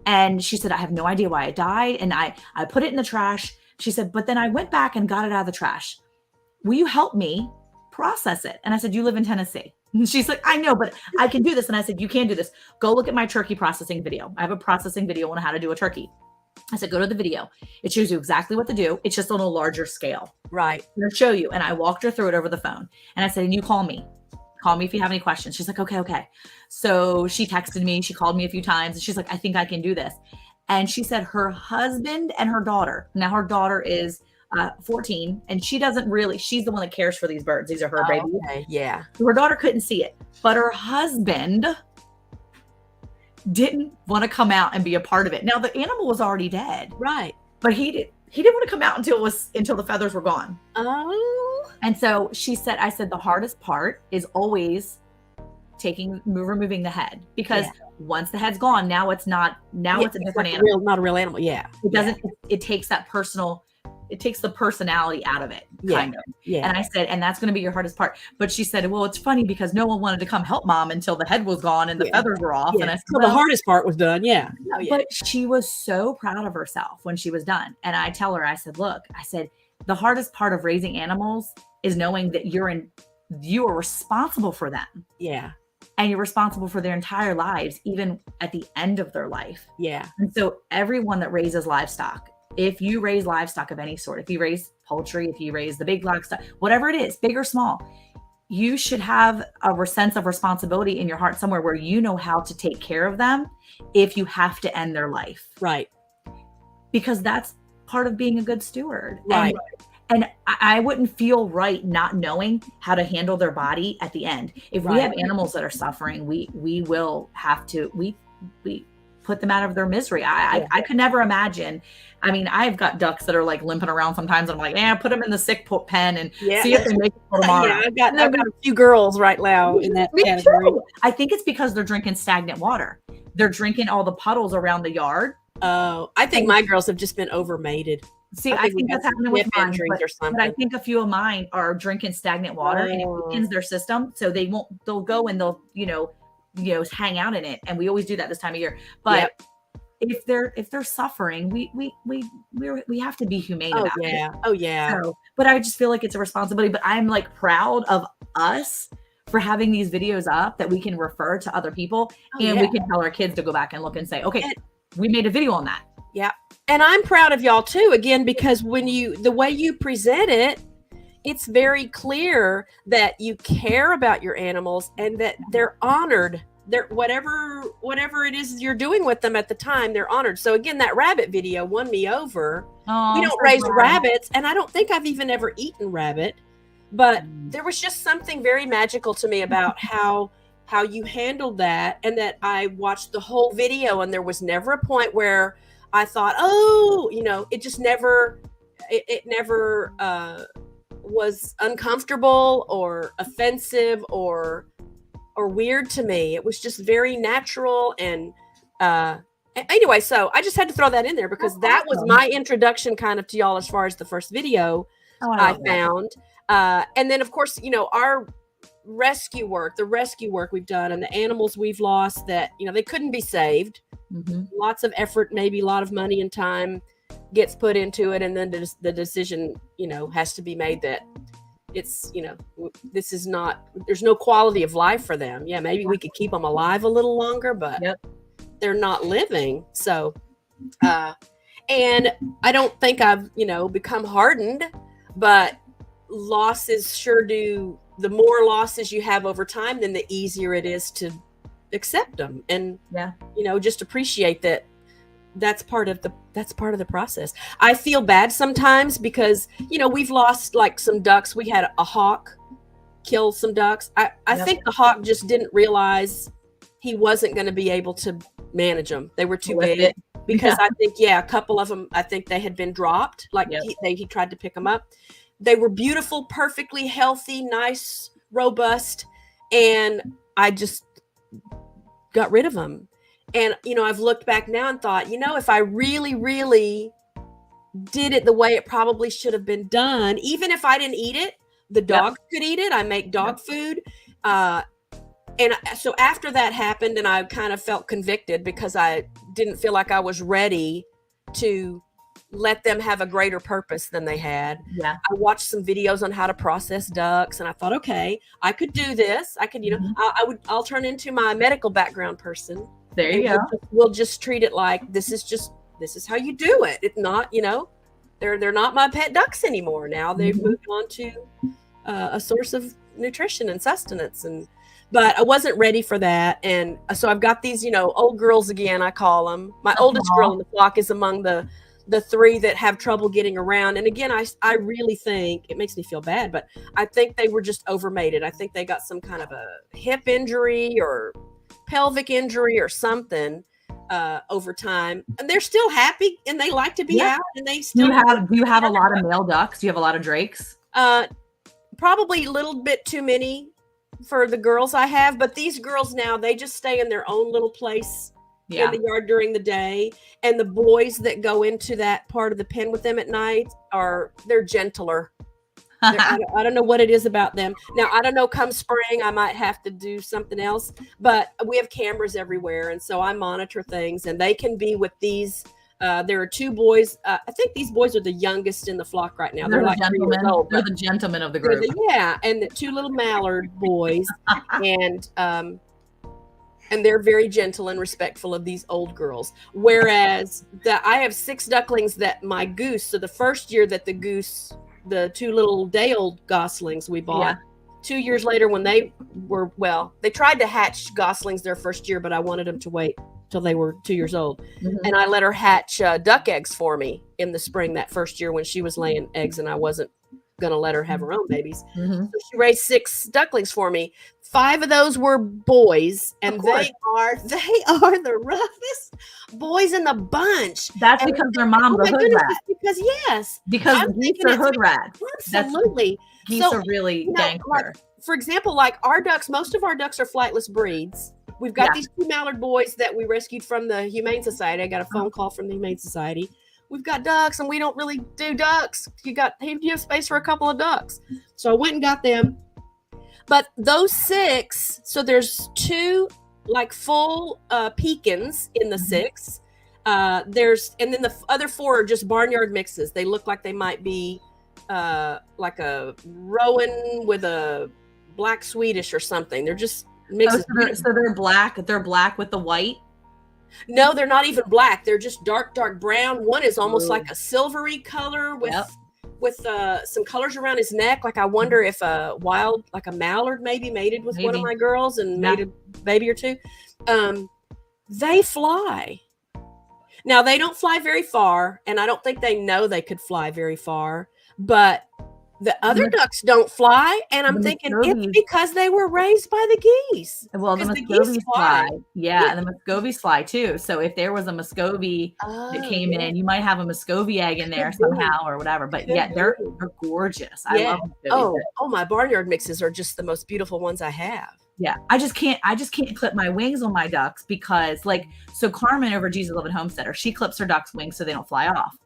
And she said, I have no idea why it died. And I put it in the trash. She said, but then I went back and got it out of the trash. Will you help me process it? And I said, you live in Tennessee. And she's like, I know, but I can do this. And I said, you can do this. Go look at my turkey processing video. I have a processing video on how to do a turkey. I said, go to the video. It shows you exactly what to do. It's just on a larger scale. Right. I'll show you. And I walked her through it over the phone. And I said, and you call me. Call me if you have any questions. She's like, okay. So she texted me. She called me a few times. And she's like, I think I can do this. And she said her husband and her daughter. Now her daughter is 14. And she's the one that cares for these birds. These are her babies. Okay. Yeah. So her daughter couldn't see it. But her husband didn't want to come out and be a part of it. Now the animal was already dead. Right. But he didn't want to come out until the feathers were gone. Oh. And so I said, the hardest part is always removing the head, because once the head's gone, now it's a different animal. Not a real animal. Yeah. It doesn't, it takes it takes the personality out of it, kind of. Yeah. And I said, and that's going to be your hardest part. But she said, well, it's funny because no one wanted to come help mom until the head was gone and the feathers were off. Yeah. And I said, the hardest part was done. Yeah. But she was so proud of herself when she was done. And I tell her, I said, look, the hardest part of raising animals is knowing that you are responsible for them. Yeah. And you're responsible for their entire lives, even at the end of their life. Yeah. And so everyone that raises livestock, if you raise livestock of any sort, if you raise poultry, if you raise the big livestock, whatever it is, big or small, you should have a sense of responsibility in your heart somewhere where you know how to take care of them if you have to end their life. Right. Because that's part of being a good steward. Right. And I wouldn't feel right not knowing how to handle their body at the end. If we have animals that are suffering, we will have to, we put them out of their misery. I could never imagine. I mean, I've got ducks that are like limping around sometimes. I'm like, put them in the sick pen and see if they make it for tomorrow. Yeah, I've got a few girls right now in that category. Too. I think it's because they're drinking stagnant water. They're drinking all the puddles around the yard. Oh, I think my girls have just been overmated. See, I think that's happening with mine, but I think a few of mine are drinking stagnant water and it weakens their system. So they'll go and they'll, hang out in it. And we always do that this time of year. But if they're suffering, we have to be humane about it. Oh yeah. So, but I just feel like it's a responsibility, but I'm like proud of us for having these videos up that we can refer to other people we can tell our kids to go back and look and say, okay, we made a video on that. Yeah. And I'm proud of y'all too, again, because the way you present it, it's very clear that you care about your animals and that they're honored. They're whatever it is you're doing with them at the time, they're honored. So again, that rabbit video won me over. We don't raise rabbits, and I don't think I've even ever eaten rabbit, But there was just something very magical to me about how you handled that, and that I watched the whole video, and there was never a point where I thought, oh, it just never, it never was uncomfortable or offensive or weird to me. It was just very natural. And anyway, so I just had to throw that in there because that was my introduction kind of to y'all as far as the first video I found. And then, of course, our rescue work we've done, and the animals we've lost that, they couldn't be saved. Lots of effort, maybe a lot of money and time gets put into it. And then the decision, has to be made that it's, this is not, there's no quality of life for them. Yeah. Maybe we could keep them alive a little longer, but they're not living. So, and I don't think I've, become hardened, but losses sure do. The more losses you have over time, then the easier it is to accept them. And, just appreciate that that's part of the process. I feel bad sometimes because, we've lost like some ducks. We had a hawk kill some ducks. I think the hawk just didn't realize he wasn't going to be able to manage them. They were too big. Because I think, a couple of them, I think they had been dropped. Like he tried to pick them up. They were beautiful, perfectly healthy, nice, robust. And I just got rid of them. And, I've looked back now and thought, if I really, really did it the way it probably should have been done, even if I didn't eat it, the dogs could eat it. I make dog food. And so after that happened, and I kind of felt convicted because I didn't feel like I was ready to let them have a greater purpose than they had. I watched some videos on how to process ducks, and I thought, okay, I could do this. I could, I'll turn into my medical background person. There you go. We'll just treat it like this is how you do it. It's not, they're not my pet ducks anymore. Now they've moved on to a source of nutrition and sustenance. But I wasn't ready for that. And so I've got these, old girls again, I call them. My oldest girl in the flock is among the three that have trouble getting around. And again, I really think, it makes me feel bad, but I think they were just overmated. I think they got some kind of a hip injury or pelvic injury or something over time. And they're still happy and they like to be out, and they still do you have a lot of male ducks? Do you have a lot of drakes? Probably a little bit too many for the girls I have, but these girls now, they just stay in their own little place in the yard during the day. And the boys that go into that part of the pen with them at night they're gentler. I don't know what it is about them. Now, I don't know, come spring, I might have to do something else, but we have cameras everywhere. And so I monitor things, and they can be with these. There are two boys. I think these boys are the youngest in the flock right now. They're like 3 years old. They're the gentlemen of the group. And the two little mallard boys. And they're very gentle and respectful of these old girls. Whereas I have 6 ducklings that my goose, so the first year that the 2 little day-old goslings we bought, 2 years later when they tried to hatch goslings their first year, but I wanted them to wait till they were 2 years old. And I let her hatch duck eggs for me in the spring that first year when she was laying eggs and I wasn't going to let her have her own babies. So she raised 6 ducklings for me. 5 of those were boys, and they are the roughest boys in the bunch. That's because their mom's a hood rat. Because geese are hood rats. Absolutely. Geese are really gangster. For example, like our ducks, most of our ducks are flightless breeds. We've got these 2 mallard boys that we rescued from the Humane Society. I got a phone call from the Humane Society. We've got ducks, and we don't really do ducks. You have space for a couple of ducks. So I went and got them. But those 6, so there's 2 like full pekins in the 6. And then the other 4 are just barnyard mixes. They look like they might be like a rowan with a black Swedish or something. They're just mixes. So they're black. They're black with the white. No, they're not even black. They're just dark brown. One is almost like a silvery color with some colors around his neck. Like I wonder if a mallard maybe mated with one of my girls and made a baby or 2. They fly. Now they don't fly very far, and I don't think they know they could fly very far, but The other ducks don't fly, and I'm thinking it's because they were raised by the geese. Well, the Muscovies fly. Yeah, and the Muscovies fly too. So if there was a Muscovy that came in, you might have a Muscovy egg in there somehow or whatever. But they're gorgeous. I love Muscovies. Oh, my barnyard mixes are just the most beautiful ones I have. Yeah, I just can't clip my wings on my ducks because so Carmen over Jesus Loving Homesteader, she clips her ducks' wings so they don't fly off.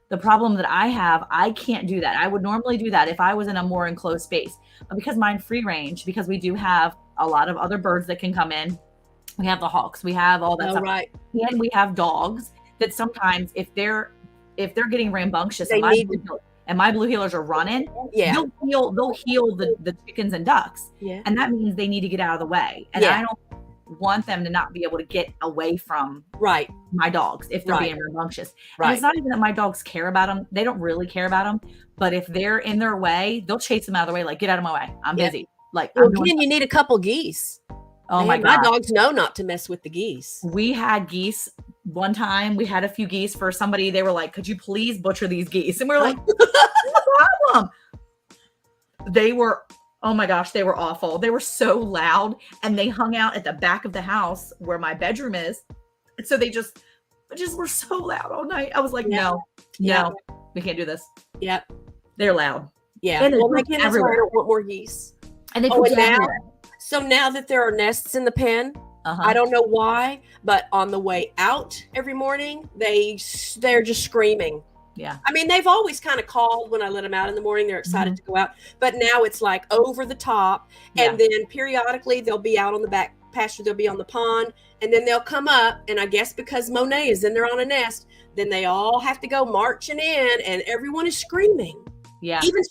The problem that I have, I can't do that. I would normally do that if I was in a more enclosed space. But because mine free range, because we do have a lot of other birds that can come in. We have the hawks, we have all that stuff. Right. And we have dogs that sometimes if they're getting rambunctious and my blue heelers are running, they'll heal the chickens and ducks. Yeah. And that means they need to get out of the way. And I don't want them to not be able to get away from my dogs if they're being rambunctious. Right. And it's not even that my dogs care about them. They don't really care about them. But if they're in their way, they'll chase them out of the way. Like, get out of my way. I'm busy. Like, you need a couple geese. Oh my God. My dogs know not to mess with the geese. We had geese one time. We had a few geese for somebody. They were like, could you please butcher these geese? And we were like, what's the problem? They were, oh my gosh, they were awful. They were so loud, and they hung out at the back of the house where my bedroom is. And so they just were so loud all night. I was like, no, we can't do this. Yep. They're loud. Yeah. And well, my kids everywhere. I don't want more geese. And they so now that there are nests in the pen, I don't know why, but on the way out every morning, they're just screaming. Yeah. I mean, they've always kind of called when I let them out in the morning. They're excited to go out. But now it's like over the top. And then periodically they'll be out on the back pasture. They'll be on the pond. And then they'll come up. And I guess because Monet is in there on a nest, then they all have to go marching in. And everyone is screaming. Yeah. Even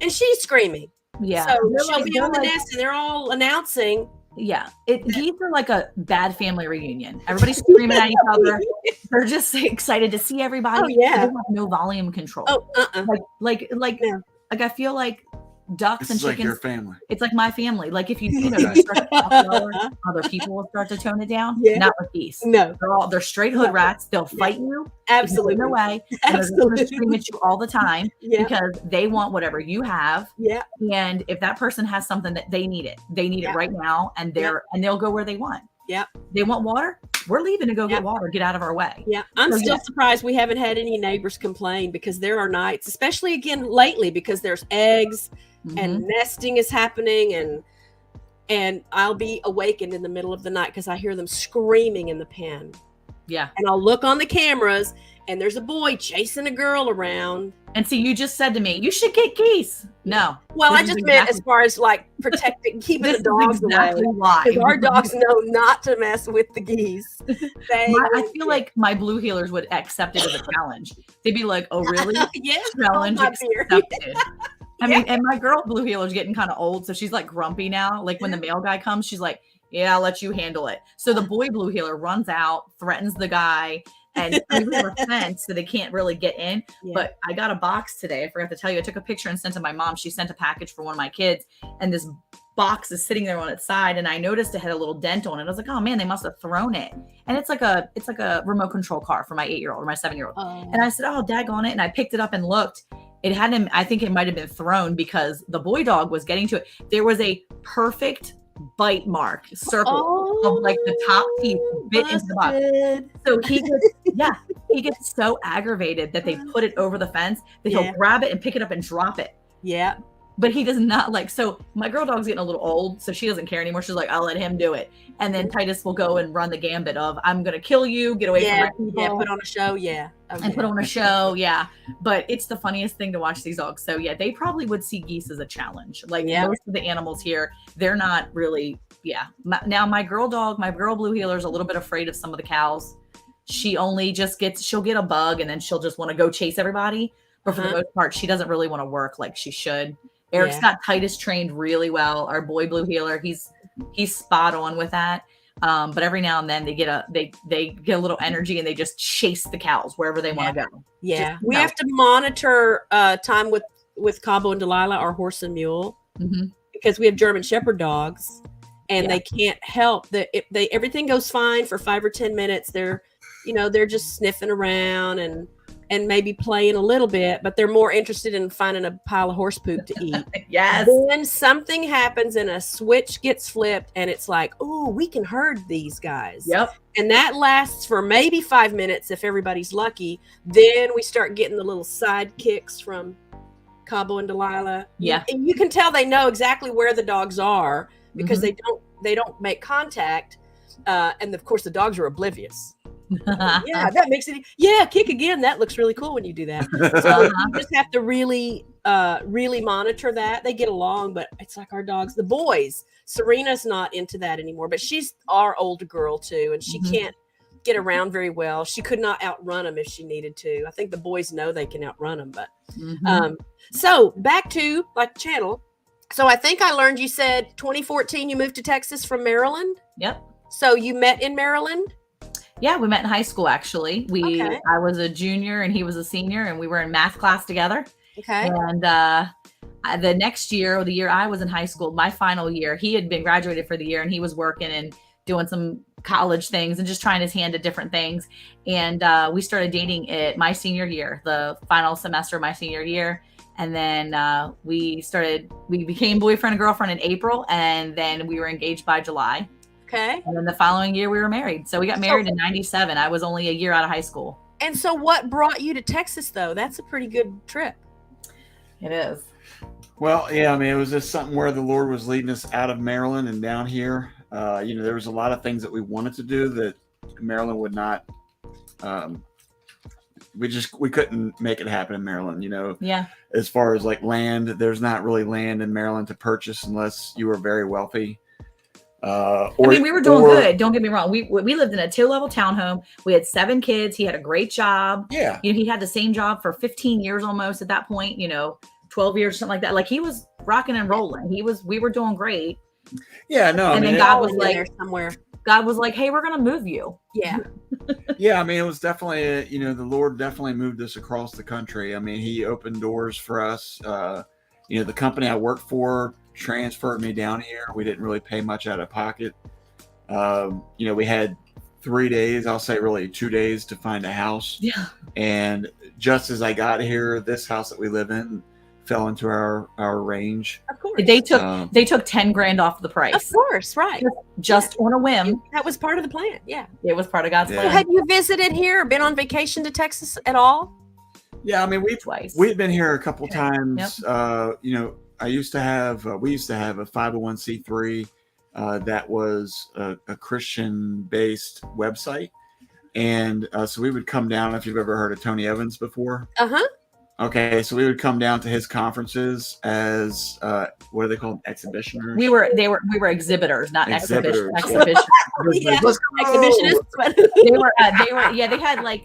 she's screaming. Yeah. So she'll be on the nest and they're all announcing. Yeah. Geese are like a bad family reunion. Everybody's screaming at each other. They're just excited to see everybody. Oh, yeah. They have no volume control. Like I feel like ducks and chickens. Like your family. It's like my family. Like if you start to talk lower, other people will start to tone it down. Yeah. Not with geese. No. They're straight hood rats. They'll fight you. Absolutely. No way. And they're going to scream at you all the time because they want whatever you have. Yeah. And if that person has something that they need it right now, and they'll go where they want. Yeah. They want water. We're leaving to go get water. Get out of our way. Yeah. I'm still surprised we haven't had any neighbors complain, because there are nights, especially again lately, because there's eggs and nesting is happening, and I'll be awakened in the middle of the night because I hear them screaming in the pen. Yeah. And I'll look on the cameras and there's a boy chasing a girl around. And so you just said to me, you should get geese. No. Well, I just meant as far as like protecting, keeping the dogs away. Because our dogs know not to mess with the geese. I feel like my blue heelers would accept it as a challenge. They'd be like, oh, really? Yes. Challenge accepted. I mean, and my girl blue heeler's getting kind of old, so she's like grumpy now. Like when the male guy comes, she's like, yeah, I'll let you handle it. So the boy blue heeler runs out, threatens the guy, and we have a fence so they can't really get in. Yeah. But I got a box today. I forgot to tell you. I took a picture and sent to my mom. She sent a package for one of my kids, and this box is sitting there on its side, and I noticed it had a little dent on it. I was like, oh man, they must have thrown it. And it's like a remote control car for my 8-year-old or my 7-year-old. And I said, oh, daggone it. And I picked it up and looked. It hadn't, I think it might have been thrown because the boy dog was getting to it. There was a perfect bite mark circle of like the top teeth bit into the box. So he gets so aggravated that they put it over the fence that he'll grab it and pick it up and drop it. Yeah. But he does not like, so my girl dog's getting a little old, so she doesn't care anymore. She's like, I'll let him do it. And then Titus will go and run the gambit of, I'm going to kill you, get away from my people. Yeah, put on a show, And put on a show, But it's the funniest thing to watch these dogs. So they probably would see geese as a challenge. Like most of the animals here, they're not really, Now my girl blue heeler's a little bit afraid of some of the cows. She only just she'll get a bug and then she'll just want to go chase everybody. But for the most part, she doesn't really want to work like she should. Eric's got Titus trained really well. Our boy blue heeler, he's spot on with that. But every now and then they get a little energy and they just chase the cows wherever they want to go. Yeah, we have to monitor time with Cabo and Delilah, our horse and mule, because we have German Shepherd dogs, and they can't help that. Everything goes fine for 5 or 10 minutes. They're just sniffing around and maybe playing a little bit, but they're more interested in finding a pile of horse poop to eat. Yes. Then something happens and a switch gets flipped and it's like, oh, we can herd these guys. Yep. And that lasts for maybe 5 minutes if everybody's lucky. Then we start getting the little side kicks from Cabo and Delilah. Yeah. And you can tell they know exactly where the dogs are because they don't make contact. And of course the dogs are oblivious. Yeah, that makes it. Yeah, kick again. That looks really cool when you do that. So you just have to really monitor that. They get along, but it's like our dogs, the boys. Serena's not into that anymore, but she's our older girl too, and she can't get around very well. She could not outrun them if she needed to. I think the boys know they can outrun them, but so back to like channel. So I think I learned you said 2014 you moved to Texas from Maryland. Yep. So you met in Maryland. Yeah, we met in high school, actually. I was a junior and he was a senior, and we were in math class together. Okay. And the next year, or the year I was in high school, my final year, he had been graduated for the year, and he was working and doing some college things and just trying his hand at different things. And we started dating at my senior year, the final semester of my senior year. And then we became boyfriend and girlfriend in April, and then we were engaged by July. Okay. And then the following year we were married. So we got married in 97. I was only a year out of high school. And so what brought you to Texas though? That's a pretty good trip. It is. Well, yeah, I mean, it was just something where the Lord was leading us out of Maryland and down here. There was a lot of things that we wanted to do that Maryland would not, we couldn't make it happen in Maryland, Yeah. As far as like land, there's not really land in Maryland to purchase unless you were very wealthy. We were doing good. Don't get me wrong. We lived in a 2-level townhome. We had 7 kids. He had a great job. Yeah. He had the same job for 15 years almost at that point, 12 years, something like that. Like he was rocking and rolling. We were doing great. Yeah, no. And then God was like, somewhere. God was like, hey, we're going to move you. Yeah. Yeah. I mean, it was definitely, the Lord definitely moved us across the country. I mean, he opened doors for us. The company I worked for transferred me down here. We didn't really pay much out of pocket. We had 3 days, I'll say really 2 days to find a house. Yeah. And just as I got here, this house that we live in fell into our range. Of course. They took $10,000 off the price. Of course, right. Just on a whim. That was part of the plan. Yeah. It was part of God's plan. Have you visited here or been on vacation to Texas at all? Yeah, I mean, we've been here a couple times. Yep. We used to have a 501c3 that was a Christian-based website. And so we would come down, if you've ever heard of Tony Evans before. Uh-huh. Okay, so we would come down to his conferences as what are they called? Exhibitioners. We were exhibitors, not exhibitors. Exhibitionists.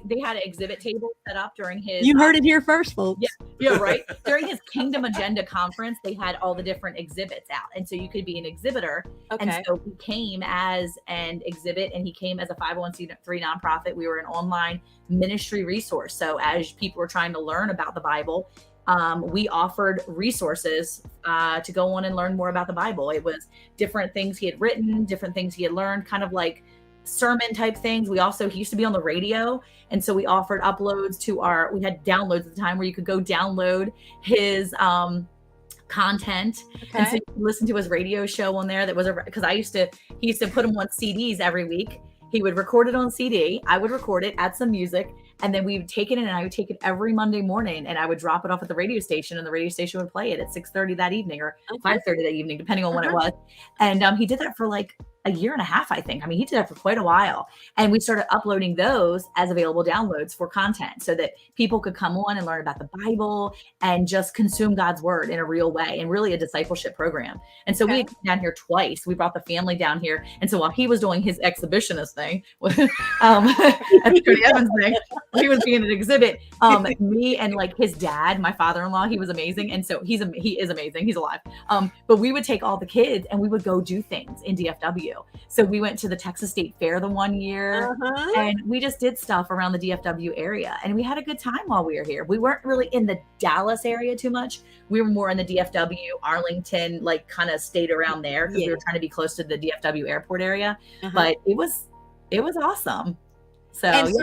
They had an exhibit table set up during his. You heard it here first, folks. Yeah, right. During his Kingdom Agenda conference, they had all the different exhibits out, and so you could be an exhibitor. Okay. And so he came as an exhibit, and he came as a 501c3 nonprofit. We were an online ministry resource. So as people were trying to learn about the Bible, we offered resources to go on and learn more about the Bible. It was different things he had written, different things he had learned, kind of like sermon type things. He used to be on the radio. And so we offered uploads we had downloads at the time where you could go download his content. Okay. And so you could listen to his radio show on there. That was because he used to put them on CDs every week. He would record it on CD. I would record it, add some music, and then we would take it in, and I would take it every Monday morning, and I would drop it off at the radio station, and the radio station would play it at 6:30 that evening or 5:30 that evening, depending on when it was. And he did that for like a year and a half, I think. I mean, he did that for quite a while. And we started uploading those as available downloads for content so that people could come on and learn about the Bible and just consume God's word in a real way, and really a discipleship program. And so we had come down here twice. We brought the family down here. And so while he was doing his exhibitionist thing, at the Tony Evans thing, he was being an exhibit. Me and like his dad, my father-in-law, he was amazing. And so he is amazing. He's alive. But we would take all the kids and we would go do things in DFW. So we went to the Texas State Fair the one year, and we just did stuff around the DFW area, and we had a good time while we were here. We weren't really in the Dallas area too much. We were more in the DFW, Arlington, like kind of stayed around there because we were trying to be close to the DFW airport area. But it was awesome. So And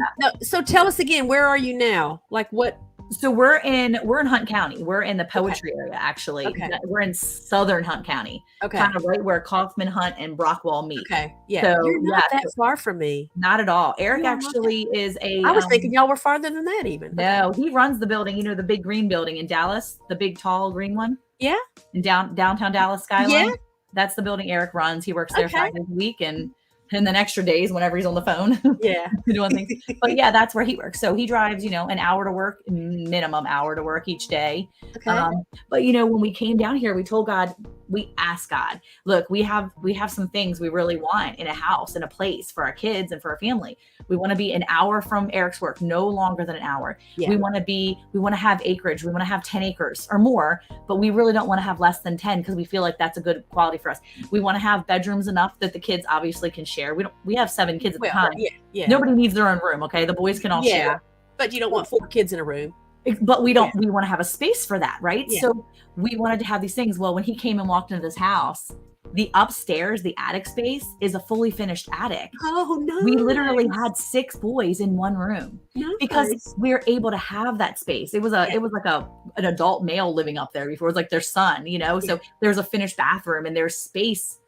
so tell us again, where are you now? Like what? So we're in Hunt County. We're in the Poetry area, actually. Okay. We're in southern Hunt County. Okay. Kind of right where Kaufman, Hunt, and Brockwall meet. Okay. Yeah. So, you're not that far from me. Not at all. Eric actually is I was thinking y'all were farther than that even. No, he runs the building, you know, the big green building in Dallas, the big tall green one. Yeah. In downtown Dallas skyline. Yeah. That's the building Eric runs. He works there 5 days a week and then extra days whenever he's on the phone. Yeah. Doing things. But yeah, that's where he works. So he drives, an hour to work, minimum hour to work each day. Okay. But when we came down here, we told God, we asked God, look, we have some things we really want in a house, in a place for our kids and for our family. We want to be an hour from Eric's work, no longer than an hour. Yeah. We want to have acreage. We want to have 10 acres or more, but we really don't want to have less than 10 because we feel like that's a good quality for us. We want to have bedrooms enough that the kids obviously can share. We have 7 kids at the time. Yeah. Nobody needs their own room. Okay. The boys can all share. But you don't want 4 kids in a room. But we want to have a space for that. Right. Yeah. So we wanted to have these things. Well, when he came and walked into this house, the upstairs, the attic space is a fully finished attic. Oh, no. We literally had 6 boys in one room because we were able to have that space. It was like an adult male living up there before. It was like their son, so there's a finished bathroom and there's space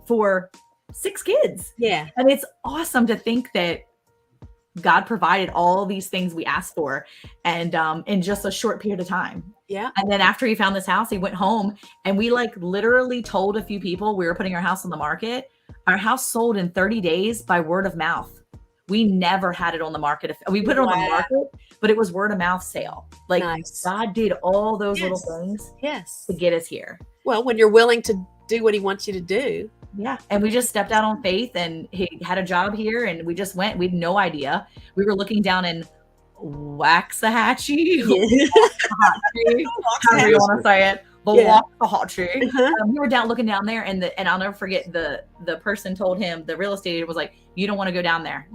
for 6 kids. Yeah. And it's awesome to think that God provided all these things we asked for and in just a short period of time. Yeah. And then after he found this house, he went home and we literally told a few people we were putting our house on the market. Our house sold in 30 days by word of mouth. We never had it on the market. We put it on the market, but it was word of mouth sale. God did all those little things to get us here. Well, when you're willing to do what he wants you to do. Yeah. And we just stepped out on faith and he had a job here and we just went. We had no idea. We were looking down in Waxahachie. However you want to say it. Waxahachie. We were looking down there and I'll never forget the person told him, the real estate agent was like, you don't want to go down there.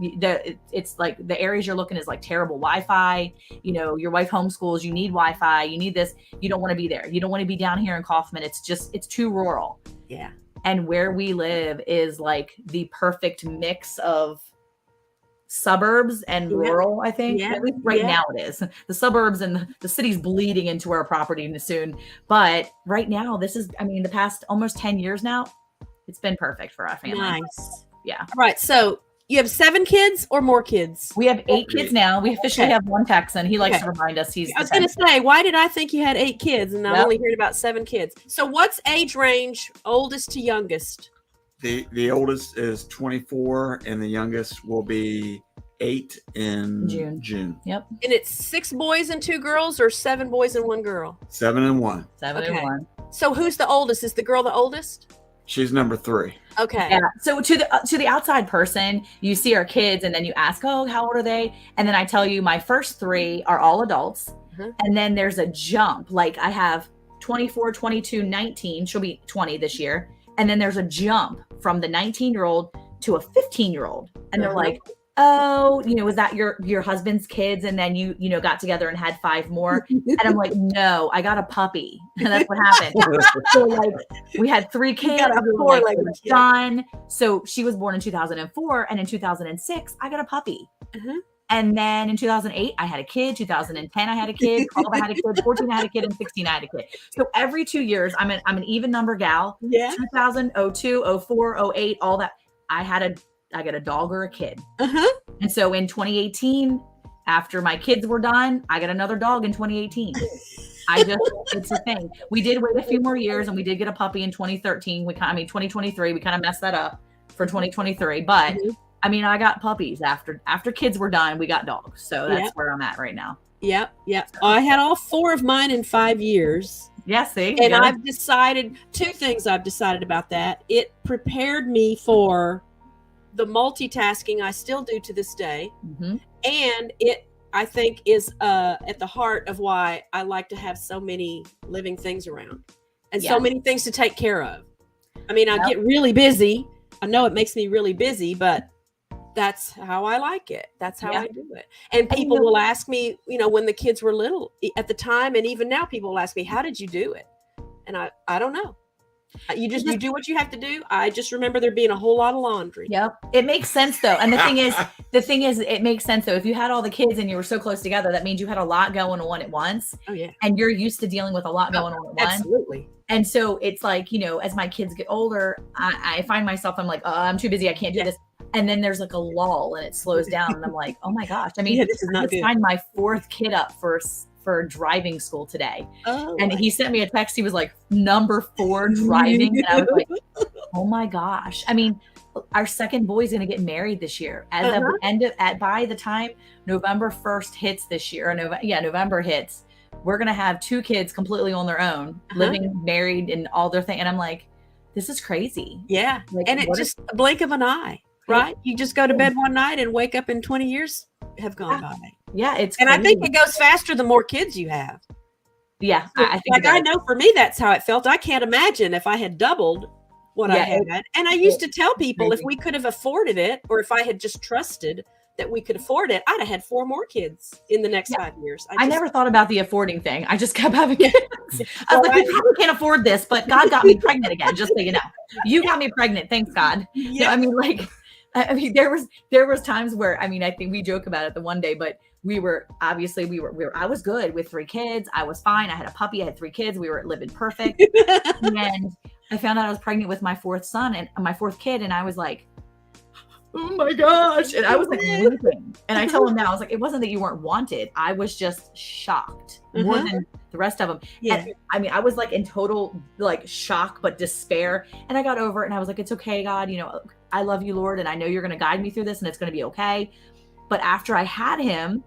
It's like the areas you're looking is like terrible Wi-Fi. Your wife homeschools, you need Wi-Fi, you need this. You don't want to be there. You don't want to be down here in Kaufman. It's too rural. Yeah. And where we live is like the perfect mix of suburbs and rural, I think. At least right now it is. The suburbs and the city's bleeding into our property soon. But right now, this is, the past almost 10 years now, it's been perfect for our family. Nice. Yeah. All right. So you have 7 kids or more kids? We have 8 kids now. We officially have 1 Texan. He likes to remind us he's I was going to say, why did I think you had 8 kids and I only heard about 7 kids? So what's age range, oldest to youngest? The oldest is 24 and the youngest will be 8 in June. Yep. And it's 6 boys and 2 girls or 7 boys and 1 girl? 7 and 1. 7 and 1. So who's the oldest? Is the girl the oldest? She's number 3. Okay. Yeah. So to the outside person, you see our kids and then you ask, oh, how old are they? And then I tell you my first 3 are all adults. And then there's a jump. Like I have 24, 22, 19. She'll be 20 this year. And then there's a jump from the 19-year-old to a 15-year-old. And they're like, oh, was that your husband's kids? And then you got together and had 5 more. And I'm like, no, I got a puppy. And that's what happened. So we had 3 kids. Done. So she was born in 2004. And in 2006, I got a puppy. And then in 2008, I had a kid. 2010, I had a kid. 12, I had a kid. 14, I had a kid. And 16, I had a kid. So every 2 years, I'm an even number gal. Yeah. 2000, 02, 04, 08, all that. I got a dog or a kid. And so in 2018, after my kids were done, I got another dog in 2018. It's a thing. We did wait a few more years and we did get a puppy in 2013. 2023, we kind of messed that up for 2023. But I got puppies after kids were done, we got dogs. So that's where I'm at right now. Yep. I had all 4 of mine in 5 years. Yeah, see? And I've decided 2 things about that. It prepared me for the multitasking I still do to this day. And it, I think, is at the heart of why I like to have so many living things around and so many things to take care of. I get really busy. I know it makes me really busy, but that's how I like it. That's how I do it. And people will ask me, when the kids were little at the time, and even now people will ask me, how did you do it? And I don't know. You do what you have to do. I just remember there being a whole lot of laundry. Yep. It makes sense though. And the thing is, it makes sense though. If you had all the kids and you were so close together, that means you had a lot going on at once. Oh yeah. And you're used to dealing with a lot going on at once. Absolutely. And so it's like, as my kids get older, I find myself, I'm like, oh, I'm too busy. I can't do this. And then there's like a lull and it slows down. And I'm like, oh my gosh. I mean, this is not good. I signed my 4th kid up for driving school today. And he sent me a text. He was like, number 4 driving. And I was like, oh my gosh. I mean, our second boy's going to get married this year. As of the end of, by the time November 1st hits this year, or November hits, we're going to have 2 kids completely on their own, living, married, and all their thing. And I'm like, this is crazy. Yeah. Like, and it's just a blink of an eye, right? You just go to bed one night and wake up and 20 years have gone by. Yeah, it's and crazy. I think it goes faster the more kids you have. Yeah, so, I think I know for me that's how it felt. I can't imagine if I had doubled what I had. And I used to tell people if we could have afforded it, or if I had just trusted that we could afford it, I'd have had 4 more kids in the next 5 years. I never thought about the affording thing. I just kept having kids. I was like, we probably can't afford this, but God got me pregnant again. Just so you know, you got me pregnant. Thanks, God. Yeah. I mean, there was times where, I mean, I think we joke about it the one day, but we were I was good with 3 kids. I was fine. I had a puppy. I had 3 kids. We were living perfect. And I found out I was pregnant with my 4th son and my 4th kid. And I was like, oh my gosh. And I was like weeping. And I told him now, I was like, it wasn't that you weren't wanted. I was just shocked more than the rest of them. Yeah. And, I mean, I was like in total like shock, but despair. And I got over it and I was like, it's okay, God, I love you, Lord. And I know you're going to guide me through this and it's going to be okay. But after I had him,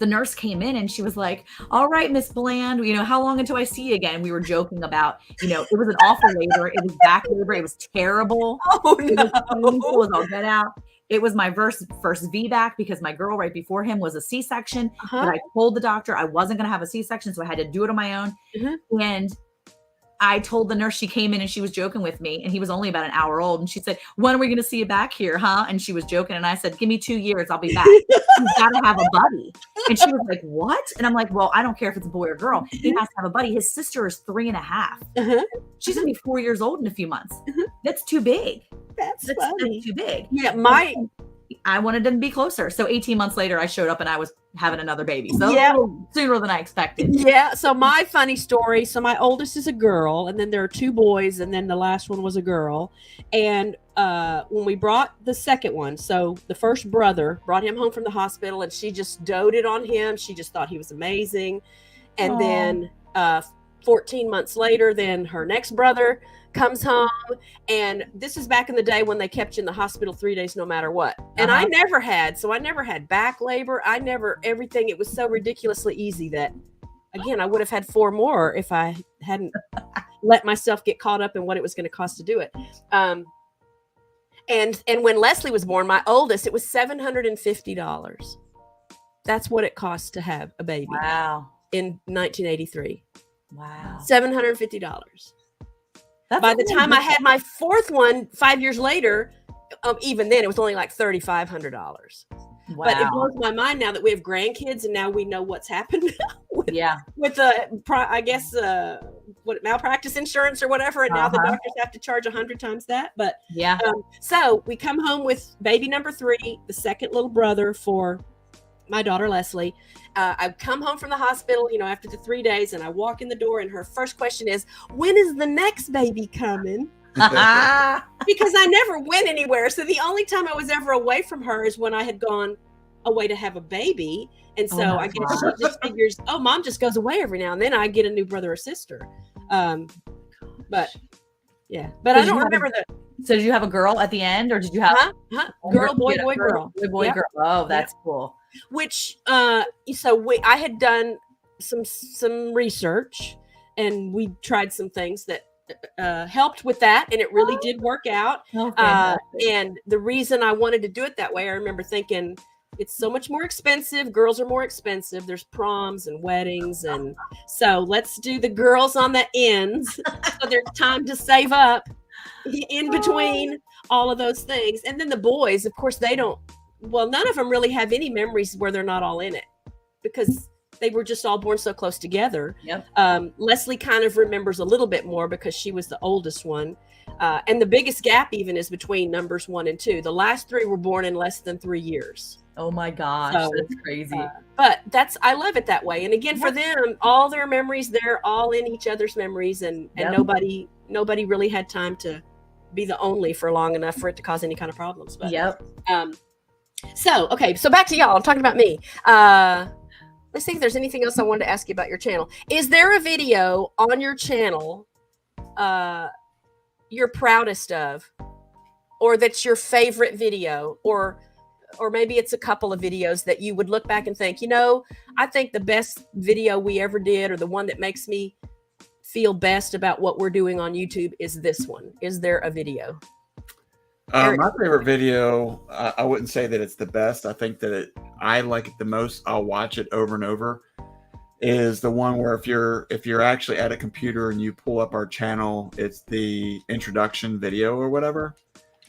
the nurse came in and she was like, all right, Miss Bland, how long until I see you again? We were joking about, it was an awful labor. It was back labor. It was terrible. Oh, no. It was all get out. It was my first VBAC because my girl right before him was a C-section. But I told the doctor I wasn't going to have a C-section. So I had to do it on my own. And I told the nurse, she came in and she was joking with me and he was only about an hour old. And she said, when are we going to see you back here? Huh? And she was joking. And I said, give me 2 years. I'll be back. He's got to have a buddy. And she was like, what? And I'm like, well, I don't care if it's a boy or girl. He has to have a buddy. His sister is 3.5. She's going to be 4 years old in a few months. That's too big. That's too big. Yeah. I wanted them to be closer. So 18 months later, I showed up and I was having another baby. So sooner than I expected. Yeah. So my funny story. So my oldest is a girl and then there are 2 boys and then the last one was a girl. And when we brought the second one, so the first brother brought him home from the hospital and she just doted on him. She just thought he was amazing. And then 14 months later, then her next brother comes home, and this is back in the day when they kept you in the hospital 3 days no matter what. And I never had back labor. Everything. It was so ridiculously easy that, again, I would have had 4 more if I hadn't let myself get caught up in what it was going to cost to do it. And when Leslie was born, my oldest, it was $750. That's what it cost to have a baby. Wow. In 1983. Wow. $750. By the time I had my 4th one 5 years later, even then it was only like $3,500. Wow. But it blows my mind now that we have grandkids and now we know what's happened with malpractice insurance or whatever. And now the doctors have to charge 100 times that. But so we come home with baby number 3, the second little brother for my daughter, Leslie. I come home from the hospital, after the 3 days, and I walk in the door and her first question is, when is the next baby coming? Because I never went anywhere. So the only time I was ever away from her is when I had gone away to have a baby. And so I guess she just figures, mom just goes away every now and then. I get a new brother or sister. But I don't remember the. So did you have a girl at the end, or did you have girl, boy, girl? Boy, girl. Oh, that's cool. Which I had done some research and we tried some things that helped with that, and it really did work out. And the reason I wanted to do it that way, I remember thinking, it's so much more expensive. Girls are more expensive. There's proms and weddings. And so let's do the girls on the ends. So there's time to save up in between all of those things. And then the boys, of course, none of them really have any memories where they're not all in it, because they were just all born so close together. Yep. Leslie kind of remembers a little bit more because she was the oldest one. And the biggest gap even is between numbers 1 and 2. The last 3 were born in less than 3 years. Oh my gosh, that's crazy. But I love it that way. And again, for them, all their memories, they're all in each other's memories, and nobody really had time to be the only for long enough for it to cause any kind of problems. But so back to y'all. I'm talking about me. Let's see if there's anything else I wanted to ask you about your channel. Is there a video on your channel you're proudest of, or that's your favorite video, or maybe it's a couple of videos that you would look back and think, I think the best video we ever did, or the one that makes me feel best about what we're doing on YouTube, is this one? Is there a video? My favorite video, I wouldn't say that it's the best. I think that I like it the most. I'll watch it over and over. Is the one where if you're actually at a computer and you pull up our channel, it's the introduction video or whatever.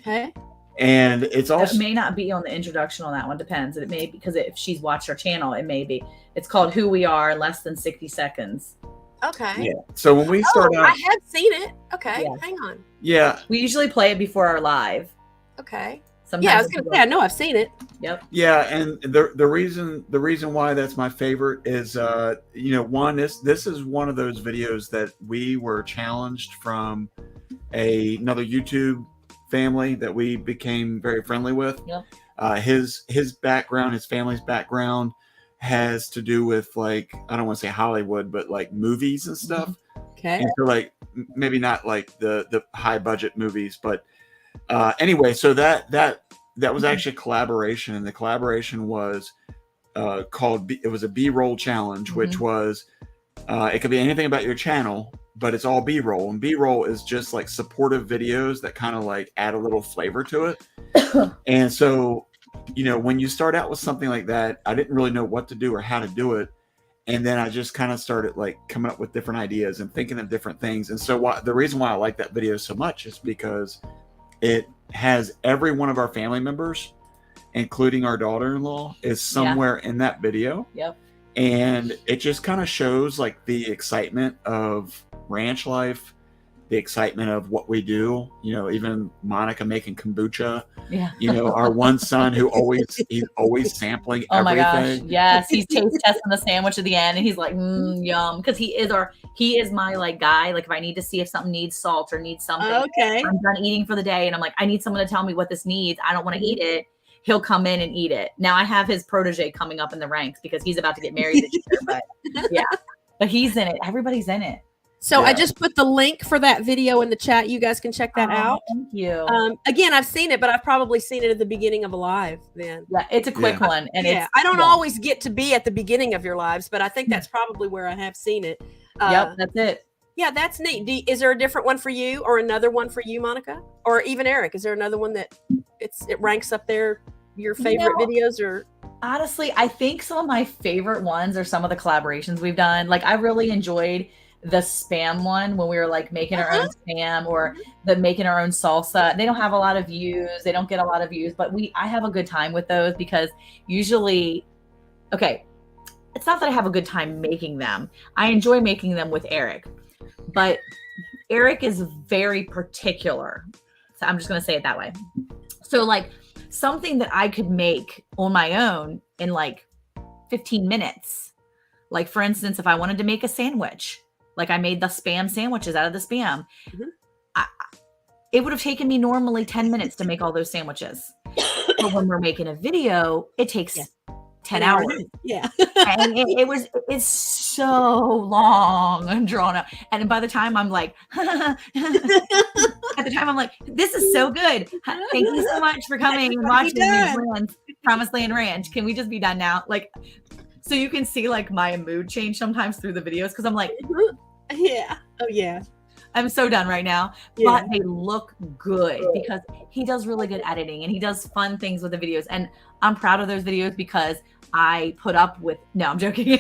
Okay. And it's also, it may not be on the introduction on that one. Depends. It may, because if she's watched our channel, it may be. It's called Who We Are in Less Than 60 Seconds. Okay. Yeah. So when we start out, I have seen it. Okay. Yeah. Hang on. Yeah. We usually play it before our live. Okay. Sometimes I was gonna say, I know I've seen it. Yep. Yeah, and the reason why that's my favorite is one, this is one of those videos that we were challenged from another YouTube family that we became very friendly with. Yep. His background, his family's background has to do with, like, I don't want to say Hollywood, but like movies and stuff. Okay. And so, like, maybe not like the high budget movies, but anyway, so that was actually a collaboration, and the collaboration was called it was a B-roll challenge, which was it could be anything about your channel, but it's all B-roll, and B-roll is just like supportive videos that kind of like add a little flavor to it. And so, when you start out with something like that, I didn't really know what to do or how to do it. And then I just kind of started like coming up with different ideas and thinking of different things. And so the reason why I like that video so much is because it has every one of our family members, including our daughter-in-law, is somewhere in that video. Yep. And it just kind of shows like the excitement of ranch life, the excitement of what we do. Even Monica making kombucha. Yeah. Our one son he's always sampling everything. Oh my gosh. Yes. He's taste testing the sandwich at the end, and he's like, yum. Because he is my like guy. Like, if I need to see if something needs salt or needs something. Okay. I'm done eating for the day, and I'm like, I need someone to tell me what this needs. I don't want to eat it. He'll come in and eat it. Now I have his protege coming up in the ranks because he's about to get married this year. But yeah, but he's in it. Everybody's in it. So I just put the link for that video in the chat. You guys can check that out. Thank you. Again, I've seen it, but I've probably seen it at the beginning of a live then. Yeah, it's a quick one. And I don't always get to be at the beginning of your lives, but I think that's probably where I have seen it. Yep, that's it. Yeah, that's neat. Is there a different one for you, or another one for you, Monica? Or even Eric? Is there another one that it ranks up there, your favorite videos? Or honestly, I think some of my favorite ones are some of the collaborations we've done. Like, I really enjoyed the spam one when we were like making our own spam, or the making our own salsa. They don't have a lot of views. They don't get a lot of views, but I have a good time with those, because usually, it's not that I have a good time making them. I enjoy making them with Eric, but Eric is very particular. So I'm just going to say it that way. So like something that I could make on my own in like 15 minutes. Like, for instance, if I wanted to make a sandwich, like I made the spam sandwiches out of the spam. It would have taken me normally 10 minutes to make all those sandwiches. But when we're making a video, it takes 10 hours. Yeah. And it's so long and drawn out. And by the time I'm like, this is so good. Thank you so much for coming and watching Promised Land Ranch. Can we just be done now? Like, so you can see like my mood change sometimes through the videos, because I'm like, yeah. Oh yeah. I'm so done right now. But they look good because he does really good editing and he does fun things with the videos. And I'm proud of those videos because I put up with, no, I'm joking.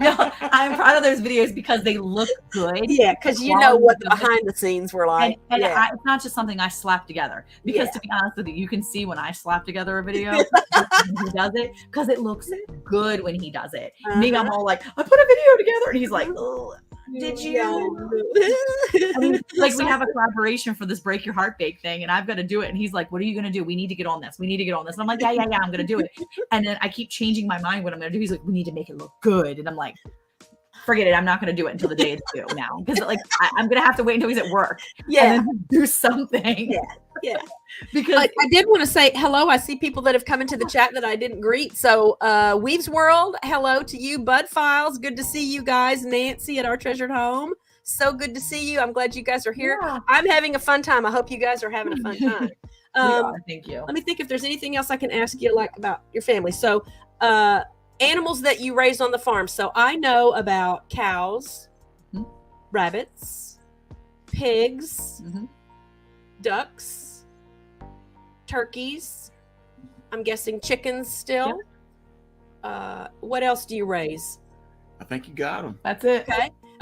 No, I'm proud of those videos because they look good. Yeah, because you know what the behind the scenes were like. And it's not just something I slap together. Because to be honest with you, you can see when I slap together a video he does it because it looks good when he does it. Me, I'm all like, I put a video together, and he's like, oh, did you? I mean, like we have a collaboration for this Break Your Heart Bake thing, and I've got to do it. And he's like, what are you going to do? We need to get on this. We need to get on this. And I'm like, yeah, I'm going to do it. And then I keep changing my mind what I'm going to do. He's like, we need to make it look good. And I'm like, forget it. I'm not going to do it until the day it's due now. Because like I'm going to have to wait until he's at work. Yeah. And then do something. Yeah. Because I did want to say hello. I see people that have come into the chat that I didn't greet. So Weaves World, hello to you. Bud Files, good to see you guys. Nancy at Our Treasured Home. So good to see you. I'm glad you guys are here. Yeah. I'm having a fun time. I hope you guys are having a fun time. Thank you. Let me think if there's anything else I can ask you like about your family. So animals that you raised on the farm. So I know about cows, rabbits, pigs, ducks, turkeys. I'm guessing chickens still. Yep. What else do you raise? I think you got them. That's it.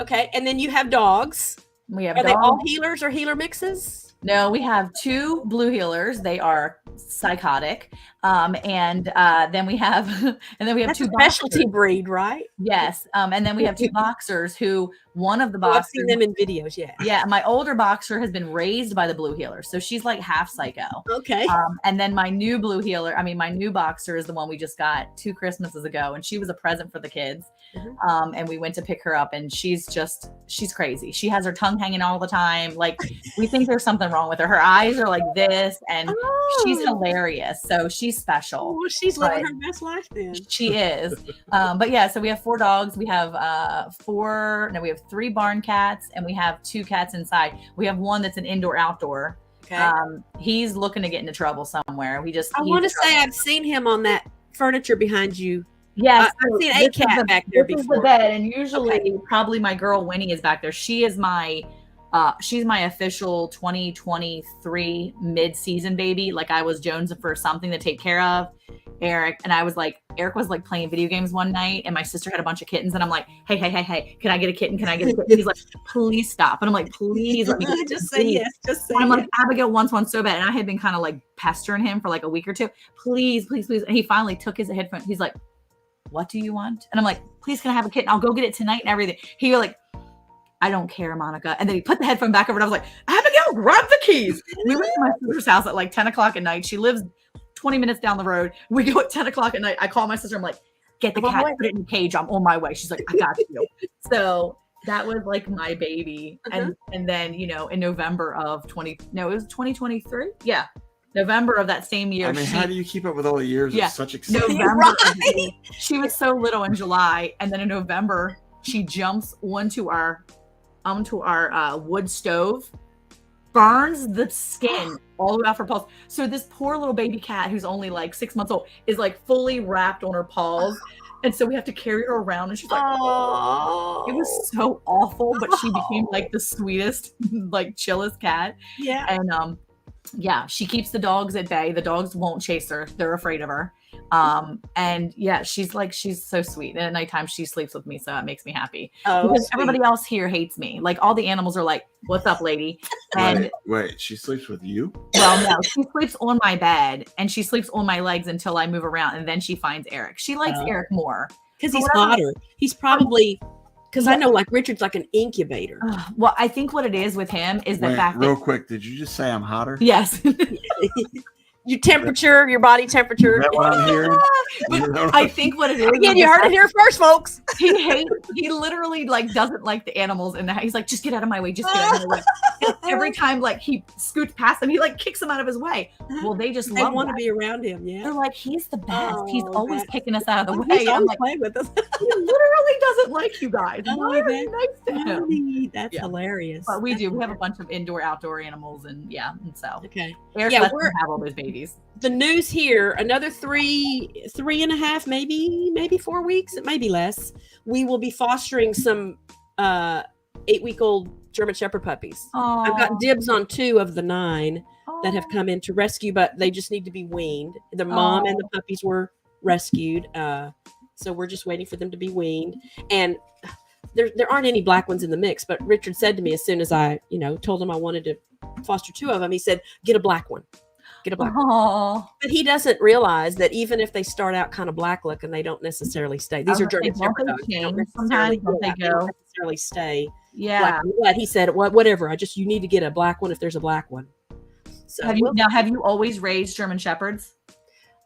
Okay. And then you have dogs. We have Are dogs. They all healers or healer mixes? No, we have 2 blue healers. They are psychotic. And then we have That's 2 a specialty boxers. Breed, right? Yes. And then we have 2 boxers who one of the boxers. I've seen them in videos. Yeah. Yeah. My older boxer has been raised by the blue healer. So she's like half psycho. Okay. And then my new my new boxer is the one we just got 2 Christmases ago. And she was a present for the kids. And we went to pick her up, and she's crazy. She has her tongue hanging all the time. Like we think there's something wrong with her. Her eyes are like this, and she's hilarious. So she's special. Well, she's living her best life then. She is. But yeah, so we have 4 dogs. We have we have 3 barn cats, and we have 2 cats inside. We have one that's an indoor-outdoor. Okay. He's looking to get into trouble somewhere. I want to say I've seen him on that furniture behind you. Yes, I've seen a cat back there before. This is the bed, and usually probably my girl Winnie is back there. She is she's my official 2023 mid-season baby. Like I was jonesing for something to take care of Eric, and Eric was like playing video games one night, and my sister had a bunch of kittens, and I'm like, hey, can I get a kitten? Can I get a kitten? He's like, please stop. And I'm like, please let me just say yes. Just say I'm yes. like, Abigail wants one so bad, and I had been kind of like pestering him for like a week or 2. Please. And he finally took his headphones. He's like, what do you want? And I'm like, please, can I have a kitten? I'll go get it tonight and everything. He was like, I don't care, Monica. And then he put the headphone back over, and I was like, Abigail, grab the keys. We went to my sister's house at like 10 o'clock at night. She lives 20 minutes down the road. We go at 10 o'clock at night. I call my sister. I'm like, get the cat, put it in the cage. I'm on my way. She's like, I got you. So that was like my baby. And then, in November of 2023. Yeah. November of that same year. I mean, how do you keep up with all the years of such excitement? November. She was so little in July, and then in November she jumps onto our wood stove, burns the skin all the way off her paws. So this poor little baby cat who's only like 6 months old is like fully wrapped on her paws. And so we have to carry her around, and she's like, oh. It was so awful, but she became like the sweetest, like chillest cat. Yeah. And yeah, she keeps the dogs at bay. The dogs won't chase her. They're afraid of her. And yeah, she's so sweet. And at nighttime she sleeps with me, so it makes me happy. Because everybody else here hates me. Like all the animals are like, what's up, lady? And wait, she sleeps with you? Well, no, she sleeps on my bed, and she sleeps on my legs until I move around, and then she finds Eric. She likes Eric more. Because he's hotter. He's probably... Because I know, like, Richard's like an incubator. Well, I think what it is with him is the fact that... Real quick, did you just say I'm hotter? Yes. Your temperature, your body temperature. Is that what I'm hearing? But I think what it is... Again, you heard it here first, folks. He literally, like, doesn't like the animals in the house. He's like, just get out of my way. Just get out of my way. And every time, like, he scoots past them, he, like, kicks them out of his way. Well, they want to be around him, yeah. They're like, he's the best. He's always kicking us out of the way. I'm like, play with us. He literally doesn't like you guys. Why are you nice to him? That's hilarious. But we do. We have a bunch of indoor, outdoor animals, and so. Okay. Eric lets them have all those babies. The news here, another 3.5, maybe 4 weeks. It may be less. We will be fostering some 8-week-old German Shepherd puppies. Aww. I've got dibs on 2 of the 9 that have come in to rescue, but they just need to be weaned. The mom and the puppies were rescued. So we're just waiting for them to be weaned. And there aren't any black ones in the mix, but Richard said to me as soon as I, told him I wanted to foster 2 of them, he said, get a black one. Get a black one. But he doesn't realize that even if they start out kind of black looking, they don't necessarily stay. These are German Shepherd dogs. They don't necessarily stay. Yeah. But he said, whatever. You need to get a black one if there's a black one. So have you always raised German Shepherds?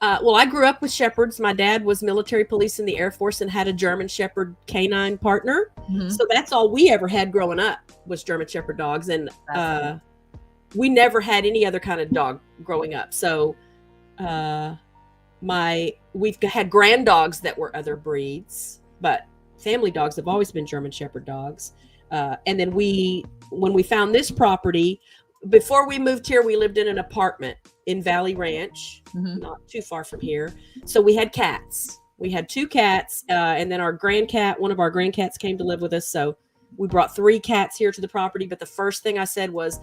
Well, I grew up with Shepherds. My dad was military police in the Air Force and had a German Shepherd canine partner. Mm-hmm. So that's all we ever had growing up was German Shepherd dogs. And we never had any other kind of dog growing up. So we've had grand dogs that were other breeds, but family dogs have always been German Shepherd dogs. And then when we found this property, before we moved here, we lived in an apartment in Valley Ranch, not too far from here. So we had cats. We had 2 cats, and then one of our grandcats came to live with us. So we brought 3 cats here to the property. But the first thing I said was,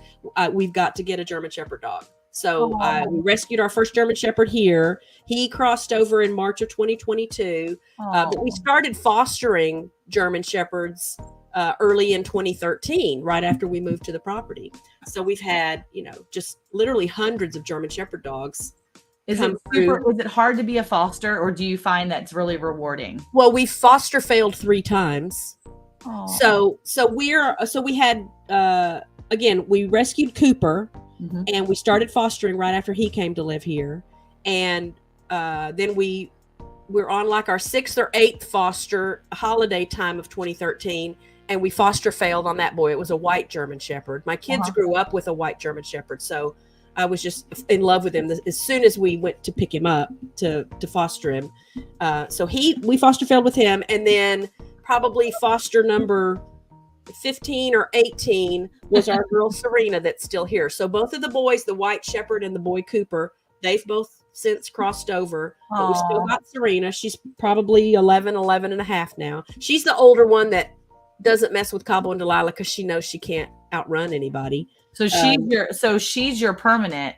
we've got to get a German Shepherd dog. So we rescued our first German Shepherd here. He crossed over in March of 2022. But we started fostering German Shepherds early in 2013, right after we moved to the property. So we've had, just literally hundreds of German Shepherd dogs. Is it hard to be a foster, or do you find that's really rewarding? Well, we foster failed 3 times. So we had, again, we rescued Cooper and we started fostering right after he came to live here. And then we're on like our 6th or 8th foster holiday time of 2013. And we foster failed on that boy. It was a white German Shepherd. My kids grew up with a white German Shepherd. So I was just in love with him as soon as we went to pick him up to foster him. So we foster failed with him. And then probably foster number 15 or 18 was our girl Serena that's still here. So both of the boys, the white Shepherd and the boy Cooper, they've both since crossed over. But we still got Serena. She's probably 11 and a half now. She's the older one that doesn't mess with Cabo and Delilah because she knows she can't outrun anybody. So she's your permanent.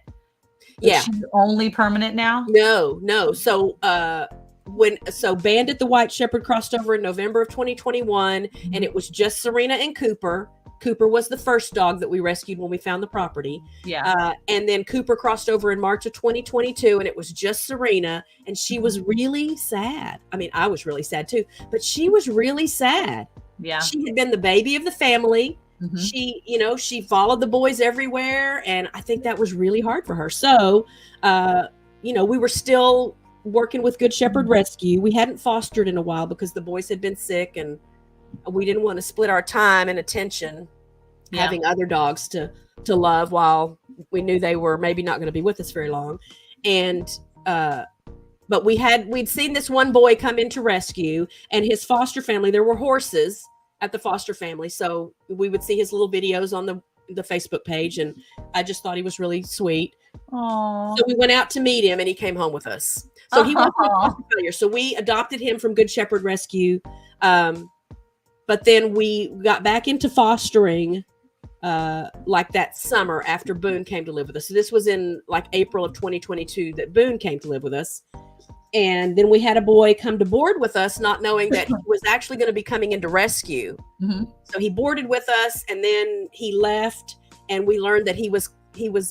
Yeah. She's only permanent now? No. So Bandit the White Shepherd crossed over in November of 2021, and it was just Serena and Cooper. Cooper was the first dog that we rescued when we found the property. Yeah. And then Cooper crossed over in March of 2022, and it was just Serena, and she was really sad. I mean, I was really sad too, but she was really sad. Yeah. She had been the baby of the family. She followed the boys everywhere. And I think that was really hard for her. So, we were still working with Good Shepherd Rescue. We hadn't fostered in a while because the boys had been sick and we didn't want to split our time and attention having other dogs to love while we knew they were maybe not going to be with us very long. And, but we'd seen this one boy come into rescue and his foster family, there were horses at the foster family. So we would see his little videos on the Facebook page. And I just thought he was really sweet. Aww. So we went out to meet him and he came home with us. So he wasn't a foster failure. So we adopted him from Good Shepherd Rescue. But then we got back into fostering like that summer after Boone came to live with us. So this was in like April of 2022 that Boone came to live with us. And then we had a boy come to board with us, not knowing that he was actually going to be coming into rescue. So he boarded with us and then he left and we learned that he was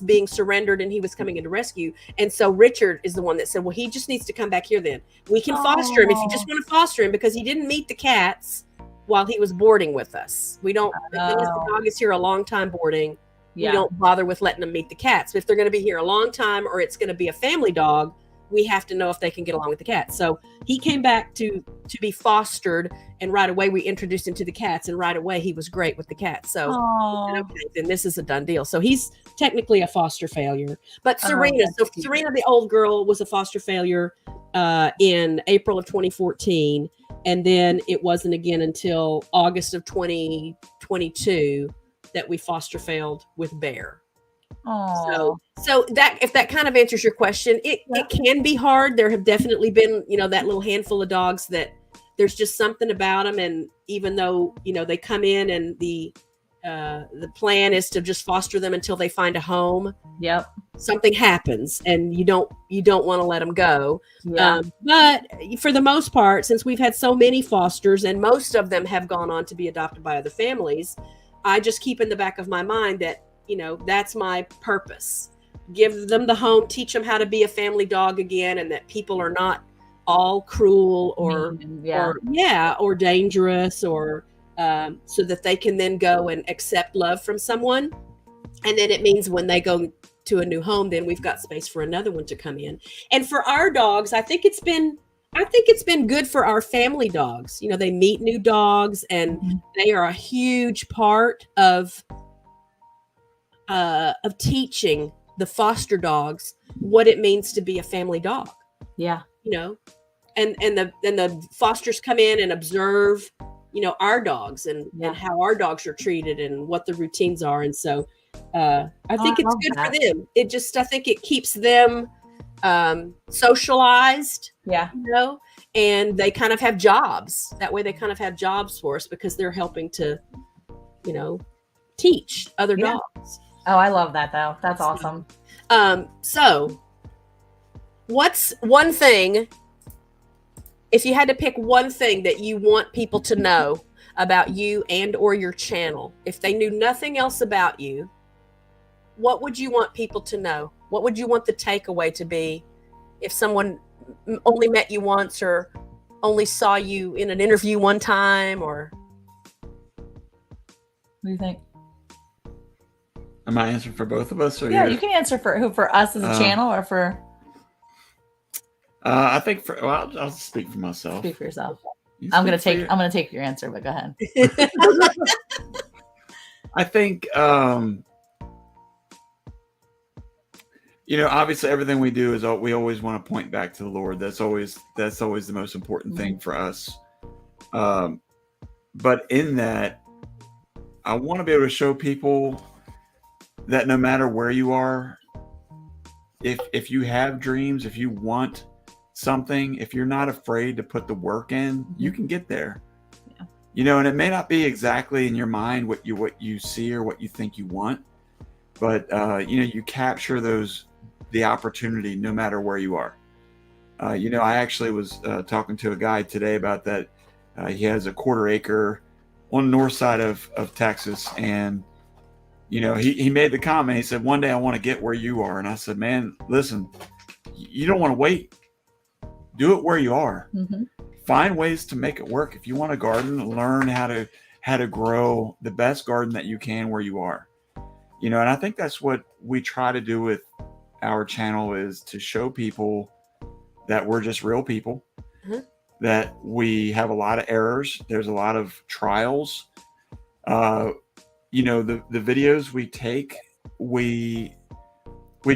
being surrendered and he was coming into rescue. And so Richard is the one that said, well, he just needs to come back here then. We can foster him if you just want to foster him, because he didn't meet the cats while he was boarding with us. We don't, as the dog is here a long time boarding, we don't bother with letting them meet the cats. But if they're going to be here a long time or it's going to be a family dog, we have to know if they can get along with the cats. So he came back to be fostered, and right away we introduced him to the cats, and right away he was great with the cats. So okay, then this is a done deal. So he's technically a foster failure. But Serena, Serena, the old girl, was a foster failure in April of 2014. And then it wasn't again until August of 2022 that we foster failed with Bear. So that, if that kind of answers your question, it can be hard. There have definitely been, that little handful of dogs that there's just something about them. And even though, they come in and the the plan is to just foster them until they find a home. Yep. Something happens and you don't want to let them go. Yeah. But for the most part, since we've had so many fosters and most of them have gone on to be adopted by other families, I just keep in the back of my mind that, that's my purpose. Give them the home, teach them how to be a family dog again, and that people are not all cruel or dangerous, or so that they can then go and accept love from someone. And then it means when they go to a new home, then we've got space for another one to come in. And for our dogs, I think it's been good for our family dogs. They meet new dogs, and they are a huge part of teaching the foster dogs what it means to be a family dog. Yeah. And the fosters come in and observe, our dogs and how our dogs are treated and what the routines are. And so I think it's good for them. I think it keeps them socialized. Yeah. And they kind of have jobs. That way they kind of have jobs for us because they're helping to, teach other dogs. Oh, I love that though. That's awesome. So what's one thing, if you had to pick one thing that you want people to know about you and or your channel, if they knew nothing else about you, what would you want people to know? What would you want the takeaway to be if someone only met you once or only saw you in an interview one time? Or what do you think? Am I answering for both of us? Or you can answer for us as a channel or for. I think I'll speak for myself. Speak for yourself. I'm gonna take your answer, but go ahead. I think obviously everything we do is we always want to point back to the Lord. That's always the most important thing for us. But in that, I want to be able to show people that no matter where you are, if you have dreams, if you want something, if you're not afraid to put the work in, you can get there. Yeah. And it may not be exactly in your mind what you see or what you think you want, but you capture the opportunity no matter where you are. I actually was talking to a guy today about that. He has a 1/4 acre on the north side of Texas, and he made the comment. He said, one day I want to get where you are. And I said, man, listen, you don't want to wait. Do it where you are. Mm-hmm. Find ways to make it work. If you want a garden, learn how to grow the best garden that you can where you are. And I think that's what we try to do with our channel, is to show people that we're just real people, that we have a lot of errors. There's a lot of trials. The videos we take, we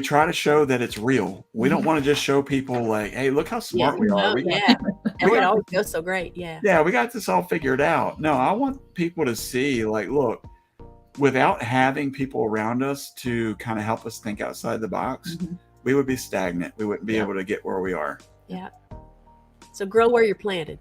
try to show that it's real. We don't want to just show people like, hey, look how smart we are. And it always goes so great. Yeah, we got this all figured out. No, I want people to see, like, look, without having people around us to kind of help us think outside the box, we would be stagnant. We wouldn't be able to get where we are. Yeah. So grow where you're planted.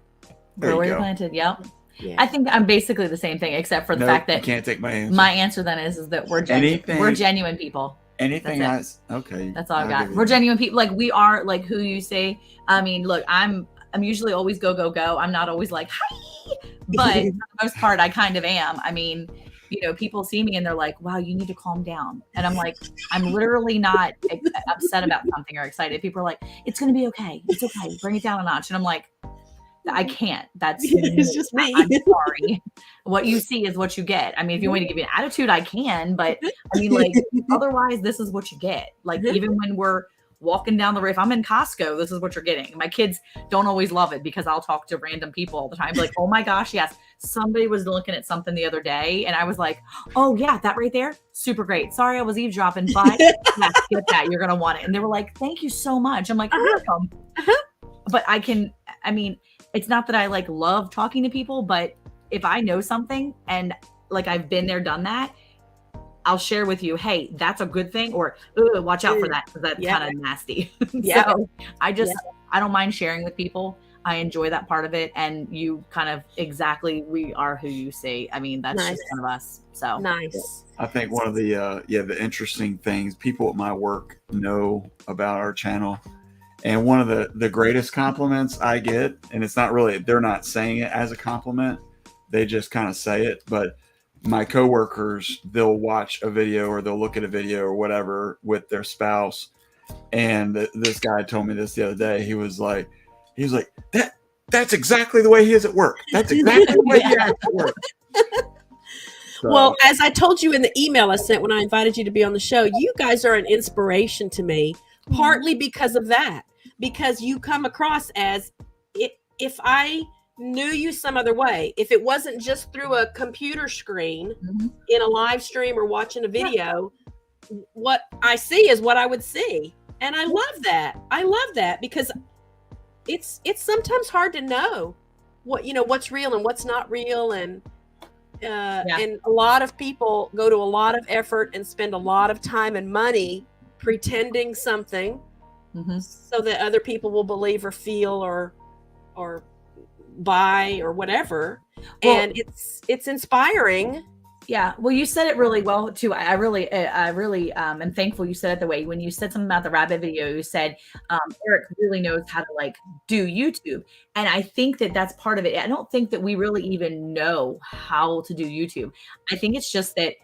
You're planted. Yep. Yeah. I think I'm basically the same thing, except for the fact that you can't take my answer. My answer then is that we're genuine people. Anything else? Okay. That's all I've got. We're genuine people. Like, we are like who you say. I mean, look, I'm usually always go. I'm not always like, hi, but for the most part, I kind of am. I mean, people see me and they're like, wow, you need to calm down. And I'm like, I'm literally not upset about something or excited. People are like, it's going to be okay. It's okay. Bring it down a notch. And I'm like, I can't. It's just me. I'm sorry. What you see is what you get. I mean, if you want me to give you an attitude, I can, but I mean, like, otherwise this is what you get. Like, even when we're walking down the road, if I'm in Costco, this is what you're getting. My kids don't always love it because I'll talk to random people all the time. Like, oh my gosh, yes. Somebody was looking at something the other day and I was like, oh yeah, that right there. Super great. Sorry, I was eavesdropping, but yes, get that. You're going to want it. And they were like, thank you so much. I'm like, you're welcome. But it's not that I like love talking to people, but if I know something and like I've been there, done that, I'll share with you, hey, that's a good thing, or watch out for that because that's kind of nasty. So I don't mind sharing with people. I enjoy that part of it. And you kind of we are who you see. I mean, that's just one of us. So nice. I think one of the interesting things people at my work know about our channel, and one of the greatest compliments I get, and it's not really, they're not saying it as a compliment, they just kind of say it, but my coworkers, they'll watch a video or they'll look at a video or whatever with their spouse. And this guy told me this the other day. He was like, that's exactly the way he is at work. That's exactly the way he acts at work. So. Well, as I told you in the email I sent when I invited you to be on the show, you guys are an inspiration to me, partly because of that, because you come across as if I knew you some other way, if it wasn't just through a computer screen in a live stream or watching a video, what I see is what I would see. And I love that. I love that because it's sometimes hard to know what's real and what's not real. And a lot of people go to a lot of effort and spend a lot of time and money pretending something so that other people will believe or feel or buy or whatever. Well, and it's inspiring. Yeah. Well, you said it really well too. I really am thankful you said it the way when you said something about the rabbit video. You said Eric really knows how to do YouTube, and I think that's part of it. I don't think that we really even know how to do YouTube. I think it's just that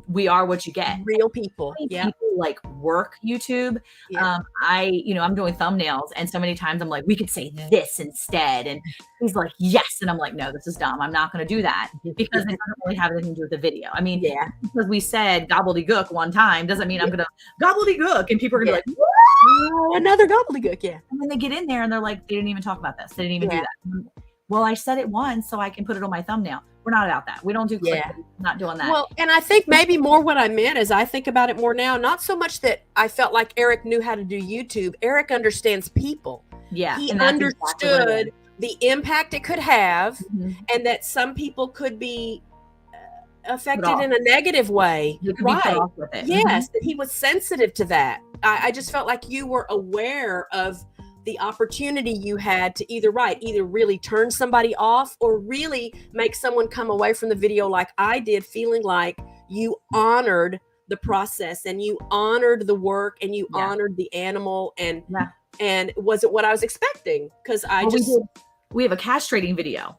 we are what you get. Real people. Yeah. People work YouTube. Yeah. I'm doing thumbnails, and so many times I'm like, we could say this instead. And he's like, yes. And I'm like, no, this is dumb. I'm not going to do that because it doesn't really have anything to do with the video. I mean, because we said gobbledygook one time doesn't mean I'm going to gobbledygook. And people are going to be like, another gobbledygook. Yeah. And then they get in there and they're like, they didn't even talk about this. They didn't even do that. Well, I said it once so I can put it on my thumbnail. We're not about that. We don't do clickbait. Not doing that. Well, and I think maybe more what I meant is I think about it more now, not so much that I felt like Eric knew how to do YouTube. Eric understands people. Yeah. He understood the impact it could have and that some people could be affected in a negative way. Right. Yes. That he was sensitive to that. I just felt like you were aware of the opportunity you had to either really turn somebody off or really make someone come away from the video like I did, feeling like you honored the process and you honored the work and you honored the animal and wasn't what I was expecting. Because we have a castrating video.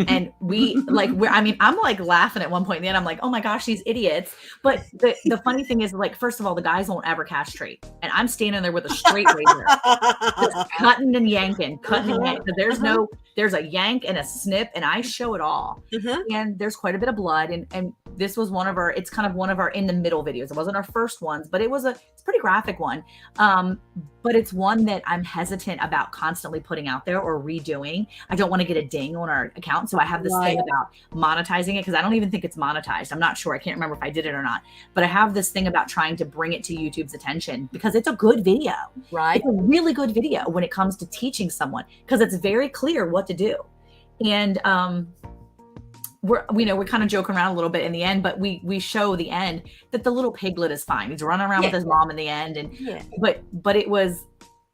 And I'm laughing at one point in the end. I'm like, oh my gosh, these idiots. But the funny thing is, first of all, the guys won't ever castrate. And I'm standing there with a straight razor, just cutting and yanking. There's a yank and a snip, and I show it all. And there's quite a bit of blood. And this was it's kind of one of our in the middle videos. It wasn't our first ones, but it's a pretty graphic one. But it's one that I'm hesitant about constantly putting out there or redoing. I don't want to get a ding on our account. So I have this thing about monetizing it because I don't even think it's monetized. I'm not sure. I can't remember if I did it or not. But I have this thing about trying to bring it to YouTube's attention because it's a good video. Right. It's a really good video when it comes to teaching someone because it's very clear what to do. And we're kind of joking around a little bit in the end, but we show the end that the little piglet is fine. He's running around with his mom in the end. And but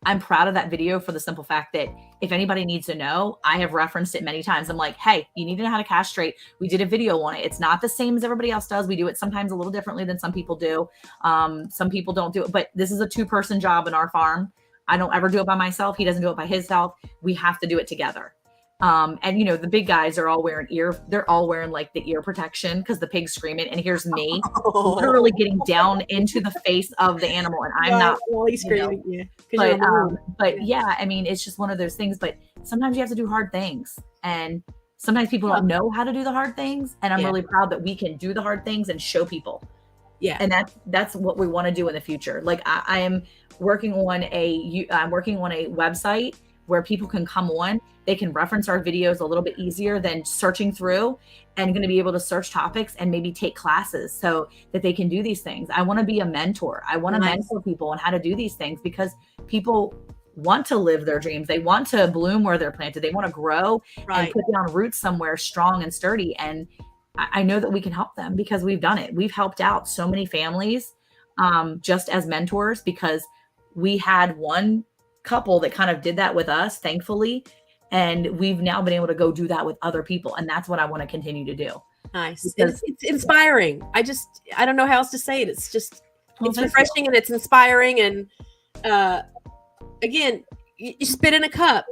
I'm proud of that video for the simple fact that if anybody needs to know, I have referenced it many times. I'm like, hey, you need to know how to castrate. We did a video on it. It's not the same as everybody else does. We do it sometimes a little differently than some people do. Some people don't do it, but this is a 2-person job in our farm. I don't ever do it by myself. He doesn't do it by himself. We have to do it together. And the big guys are all wearing they're all wearing the ear protection because the pig's screaming. And here's me literally getting down into the face of the animal. And I'm not screaming. But yeah, I mean, it's just one of those things, but sometimes you have to do hard things and sometimes people don't know how to do the hard things. And I'm really proud that we can do the hard things and show people. Yeah. And that's what we want to do in the future. I am working on a website where people can come on. They can reference our videos a little bit easier than searching through and going to be able to search topics and maybe take classes so that they can do these things. I want to be a mentor. I want to mentor people on how to do these things because people want to live their dreams. They want to bloom where they're planted. They want to grow and put down roots somewhere strong and sturdy. And I know that we can help them because we've done it. We've helped out so many families just as mentors because we had one couple that kind of did that with us, thankfully. And we've now been able to go do that with other people. And that's what I want to continue to do. Nice. It's inspiring. I don't know how else to say it. It's just, it's refreshing and it's inspiring. And again, you spit in a cup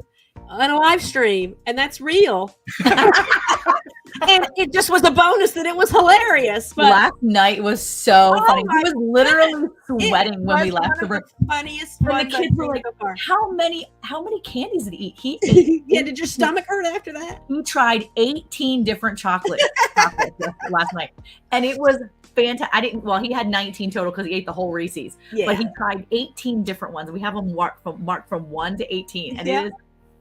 on a live stream, and that's real. And it just was a bonus that it was hilarious. But last night was so funny. He was literally sweating when we left the room. Funniest one. The kids were like, how many candies did he eat? He ate. Yeah, did your stomach hurt after that? He tried 18 different chocolates last night. And it was fantastic. He had 19 total because he ate the whole Reese's. Yeah. But he tried 18 different ones. We have them marked from 1 to 18. And it is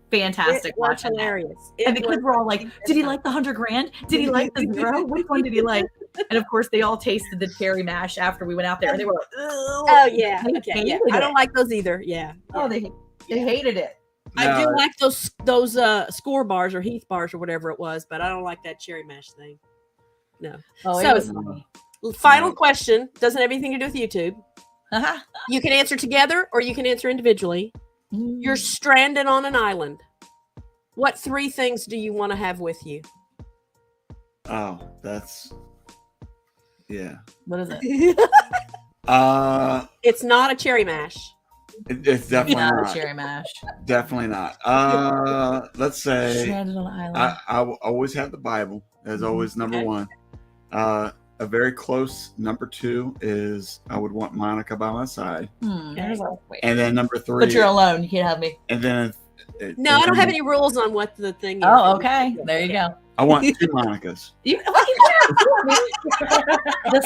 fantastic watching hilarious. And the kids were all like, did he like the $100,000? Did he like the 0? Which one did he like? And of course they all tasted the cherry mash after we went out there, and they were like, oh yeah, okay, yeah. I don't like those either. Yeah. Oh, they hated it. No. I do like those score bars or Heath bars or whatever it was, but I don't like that cherry mash thing. No. Oh, so, it was funny. Final question, doesn't have anything to do with YouTube. You can answer together or you can answer individually. You're stranded on an island. What 3 things do you want to have with you? Oh, that's, yeah. What is it? It's not a cherry mash. It's definitely not a cherry mash. Definitely not. Let's say stranded on an island. I always have the Bible as always number 1. A very close number 2 is I would want Monica by my side. And then number 3. But you're alone. You can't have me. And then I don't have any rules on what the thing is. Oh, okay. There you go. I want 2 Monicas. The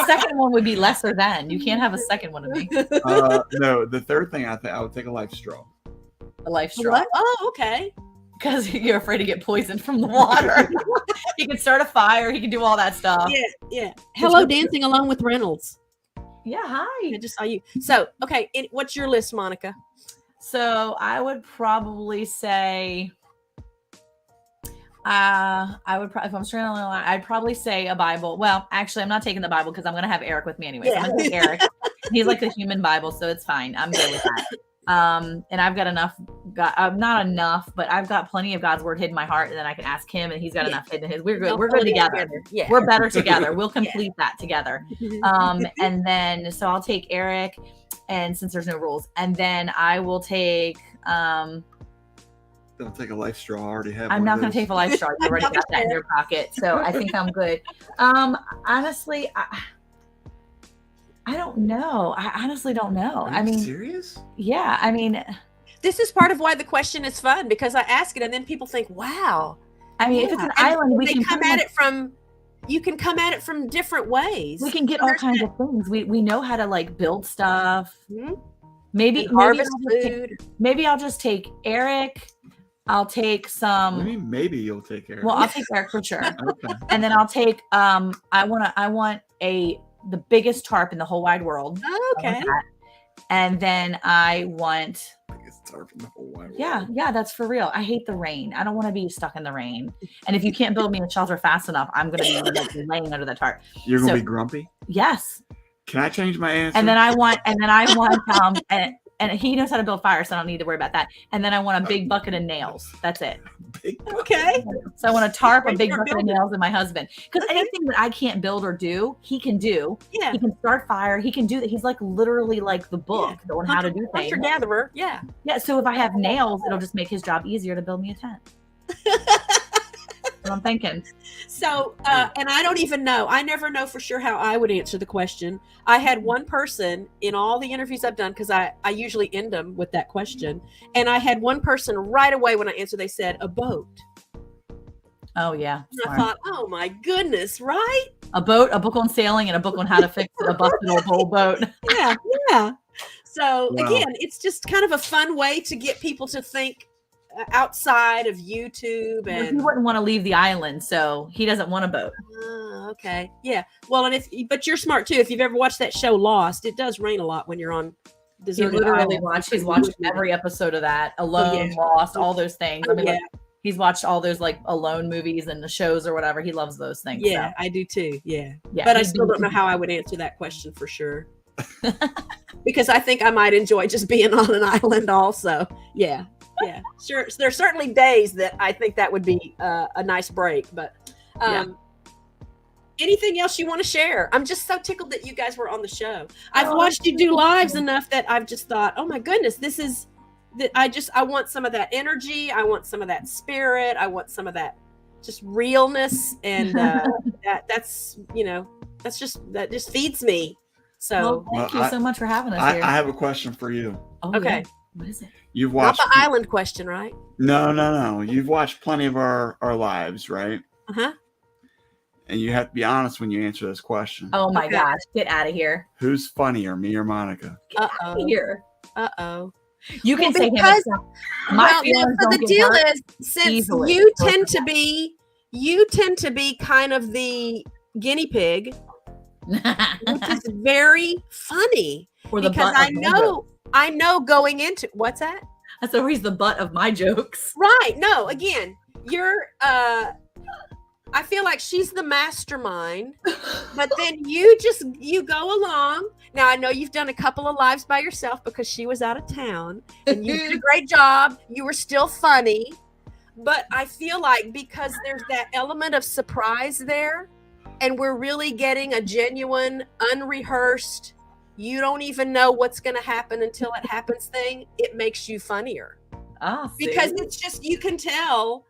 second one would be lesser than. You can't have a second one of me. No, the third thing I would take a life straw. A life straw. What? Oh, okay. Because you're afraid to get poisoned from the water. He can start a fire. He can do all that stuff. Yeah. Hello, Dancing Alone with Reynolds. Yeah, hi. I just saw you. So, okay, what's your list, Monica? So I would probably say, if I'm stranded on an island, I'd probably say a Bible. Well, actually, I'm not taking the Bible because I'm going to have Eric with me anyway. So I'm going to take Eric. He's like the human Bible, so it's fine. I'm good with that. And I've got enough, not enough, but I've got plenty of God's word hidden in my heart, and then I can ask him, and he's got enough hidden in his. We're good. We're good together. Yeah. We're better together. We'll complete that together. And then, so I'll take Eric, and since there's no rules, and then I will take, don't take a life straw. I already have. I'm not going to take a life straw. You already got that in your pocket. So I think I'm good. Honestly, I don't know. I honestly don't know. Are you serious? Yeah. I mean, this is part of why the question is fun, because I ask it and then people think, wow. I mean, if it's an island, we can come at it from, you can come at it from different ways. We can get all kinds of things. We know how to like build stuff. Mm-hmm. Maybe harvest food. Maybe I'll just take Eric. I'll take some. Maybe you'll take Eric. Well, I'll take Eric for sure. Okay. And then I'll take. I want the biggest tarp in the whole wide world. Oh, okay. And then I want. Biggest tarp in the whole wide world. Yeah, that's for real. I hate the rain. I don't want to be stuck in the rain. And if you can't build me a shelter fast enough, I'm going to be like laying under the tarp. You're going to be grumpy? Yes. Can I change my answer? And then I want and he knows how to build fire, so I don't need to worry about that. And then I want a big bucket of nails. That's it. Okay. So I want a tarp, a big bucket of nails, and my husband. Because anything that I can't build or do, he can do. Yeah. He can start fire. He can do that. He's like literally like the book on how to do things. Hunter-gatherer. Yeah. Yeah. So if I have nails, it'll just make his job easier to build me a tent. What I'm thinking. So, and I don't even know. I never know for sure how I would answer the question. I had one person in all the interviews I've done, because I usually end them with that question. And I had one person right away when I answered, they said, a boat. Oh, yeah. And I thought, oh my goodness, right? A boat, a book on sailing, and a book on how to fix a busted old whole boat. Yeah. So, again, it's just kind of a fun way to get people to think outside of YouTube. And he wouldn't want to leave the island, so he doesn't want a boat. Okay. Yeah. Well, and but you're smart too. If you've ever watched that show Lost, it does rain a lot when you're on deserted island. He's watched every episode of that. Alone, Lost, all those things. I mean, like, he's watched all those like Alone movies and the shows or whatever. He loves those things. Yeah, so. I do too. Yeah. But I still don't know how I would answer that question for sure. Because I think I might enjoy just being on an island also. Yeah. Yeah, sure. So there's certainly days that I think that would be a nice break. But anything else you want to share? I'm just so tickled that you guys were on the show. I've watched you do lives enough that I've just thought, oh my goodness, this is that I want some of that energy. I want some of that spirit. I want some of that just realness, and that just feeds me. So thank you so much for having us here. I have a question for you. Oh, okay. Yeah. What is it? You've watched not the island question, right? No. You've watched plenty of our lives, right? Uh-huh. And you have to be honest when you answer this question. Oh my gosh, get out of here. Who's funnier, me or Monica? Get out of here. Uh-oh. You can say him. The deal is, since easily. you tend to be kind of the guinea pig, which is very funny. Or the because I know going into what's that? That's always the butt of my jokes. Right. No, again, you're I feel like she's the mastermind, but then you go along. Now I know you've done a couple of lives by yourself because she was out of town, and you did a great job. You were still funny, but I feel like because there's that element of surprise there, and we're really getting a genuine, unrehearsed, you don't even know what's going to happen until it happens thing, it makes you funnier. Because it's just, you can tell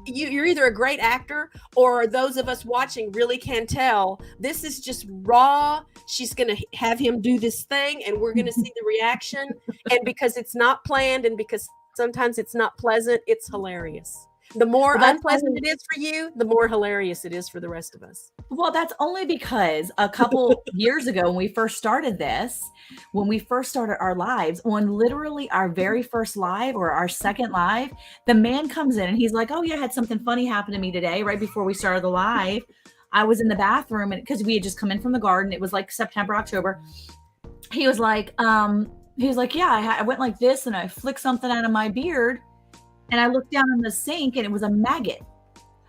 you're either a great actor, or those of us watching really can tell this is just raw. She's going to have him do this thing, and we're going to see the reaction. And because it's not planned, and because sometimes it's not pleasant, it's hilarious. The more unpleasant it is for you, the more hilarious it is for the rest of us. Well, that's only because a couple years ago when we first started our lives, on literally our very first live or our second live, the man comes in and he's like, oh yeah, I had something funny happen to me today right before we started the live. I was in the bathroom, and because we had just come in from the garden, it was like September, October. He was like, yeah, I went like this and I flicked something out of my beard. And I looked down in the sink and it was a maggot.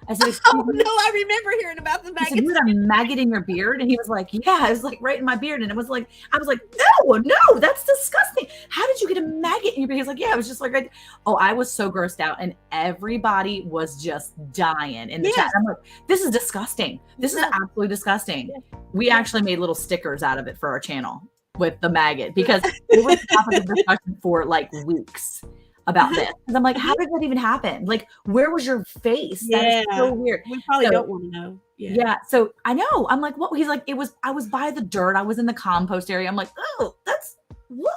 I said, oh no, I remember hearing about the maggot. You had a maggot in your beard? And he was like, yeah, it was like right in my beard. And it was like, I was like, no, that's disgusting. How did you get a maggot in your beard? He was like, yeah, it was just like, right. Oh, I was so grossed out. And everybody was just dying in the chat. I'm like, this is disgusting. This is absolutely disgusting. Yeah. We actually made little stickers out of it for our channel with the maggot, because it was the topic of discussion for like weeks about this. And I'm like, how did that even happen? Like, where was your face? That is so weird. We probably don't want to know. Yeah. So I know. I'm like, what? He's like, I was by the dirt. I was in the compost area. I'm like, oh, that's what?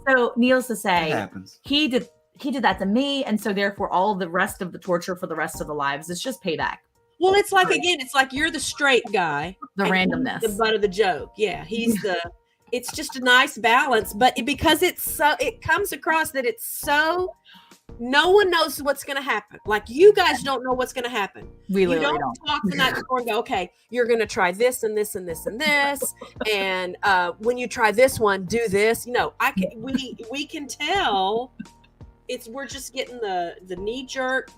So needless to say, he did that to me. And so therefore all the rest of the torture for the rest of the lives, it's just payback. Well, it's like, again, it's like you're the straight guy. The randomness. The butt of the joke. Yeah. He's it's just a nice balance, but because it comes across that it's so, no one knows what's going to happen. Like, you guys don't know what's going to happen. We you don't talk the night before and go, okay, you're going to try this and this and this and this. And when you try this one, do this. We can tell we're just getting the knee jerk.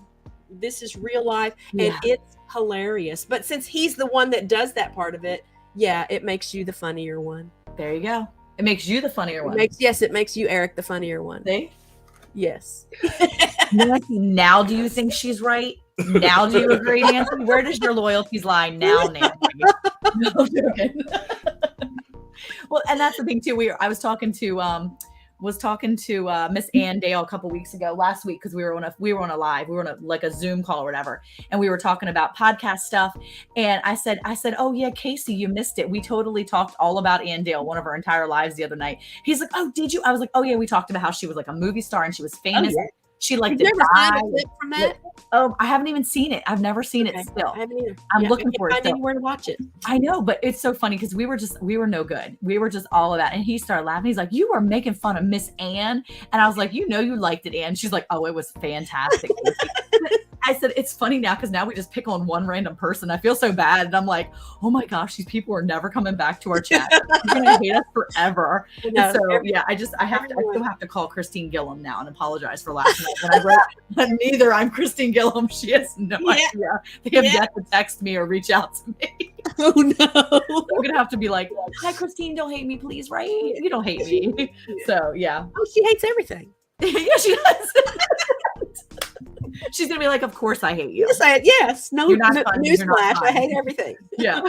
This is real life, and it's hilarious. But since he's the one that does that part of it, it makes you the funnier one. There you go. It makes you the funnier one. It makes you, Eric, the funnier one. See? Yes. Now do you think she's right? Now do you agree, Nancy? Where does your loyalties lie now, Nancy? No, I'm joking. Well, and that's the thing too. I was talking to Miss Ann Dale a couple weeks ago, last week, because we were on a live, we were on a Zoom call or whatever, and we were talking about podcast stuff. And I said, oh yeah, Casey, you missed it. We totally talked all about Ann Dale, one of our entire lives the other night. He's like, oh, did you? I was like, oh yeah, we talked about how she was like a movie star and she was famous. Oh, yeah. She liked it. From that? Oh, I haven't even seen it. I've never seen it still. I haven't either. I'm looking for it. Anywhere to watch it. I know, but it's so funny because we were no good. We were just all of that. And he started laughing. He's like, you were making fun of Miss Ann. And I was like, you liked it, Ann. She's like, oh, it was fantastic. I said, it's funny now because now we just pick on one random person. I feel so bad. And I'm like, oh my gosh, these people are never coming back to our chat. They're going to hate us forever. No, so yeah, I still have to call Christine Gillum now and apologize for last night when I wrote, neither I'm Christine Gillum. She has no idea. They have yet to text me or reach out to me. Oh no. I'm going to have to be like, hi, Christine, don't hate me, please, right? You don't hate me. So yeah. Oh, she hates everything. Yeah, she does. She's gonna be like, "Of course I hate you." Yes. No, You're not funny. You're not newsflash. I fun. hate everything. Yeah.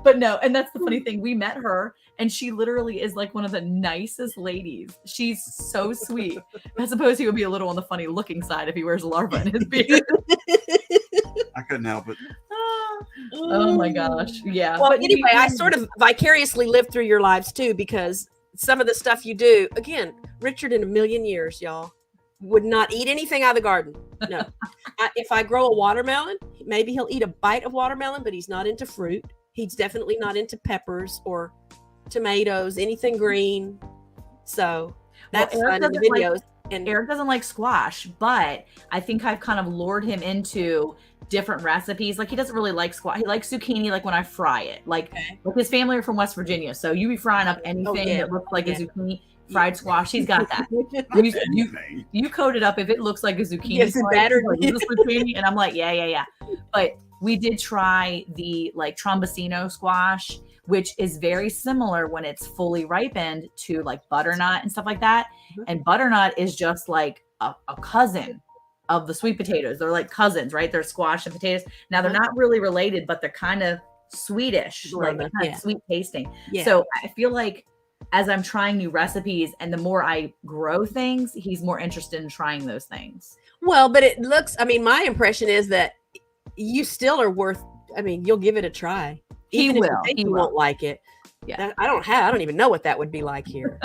But no, and that's the funny thing. We met her and she literally is like one of the nicest ladies. She's so sweet. I suppose he would be a little on the funny looking side if he wears larva in his beard. I couldn't help it. Oh my gosh. Yeah. Well, But anyway, I sort of vicariously lived through your lives too, because some of the stuff you do, again, Richard in a million years, y'all, would not eat anything out of the garden. No. If I grow a watermelon, maybe he'll eat a bite of watermelon, but he's not into fruit. He's definitely not into peppers or tomatoes, anything green. So that's fun in the videos. And Eric doesn't like squash, but I think I've kind of lured him into different recipes. Like he doesn't really like squash. He likes zucchini, like when I fry it. Like his family are from West Virginia, so you be frying up anything that looks like a zucchini, fried squash. He's got that. You coat it up if it looks like a zucchini. Yes, battered. Like, is this zucchini? And I'm like, yeah. But we did try the like trombosino squash, which is very similar when it's fully ripened to like butternut and stuff like that. And butternut is just like a cousin of the sweet potatoes. They're like cousins, right? They're squash and potatoes. Now they're not really related, but they're kind of sweetish, like kind of sweet tasting. So I feel like as I'm trying new recipes and the more I grow things, he's more interested in trying those things. Well, but it looks, I mean, my impression is that you still are worth, I mean, you'll give it a try. Even if you think you won't like it. Yeah. I don't even know what that would be like here.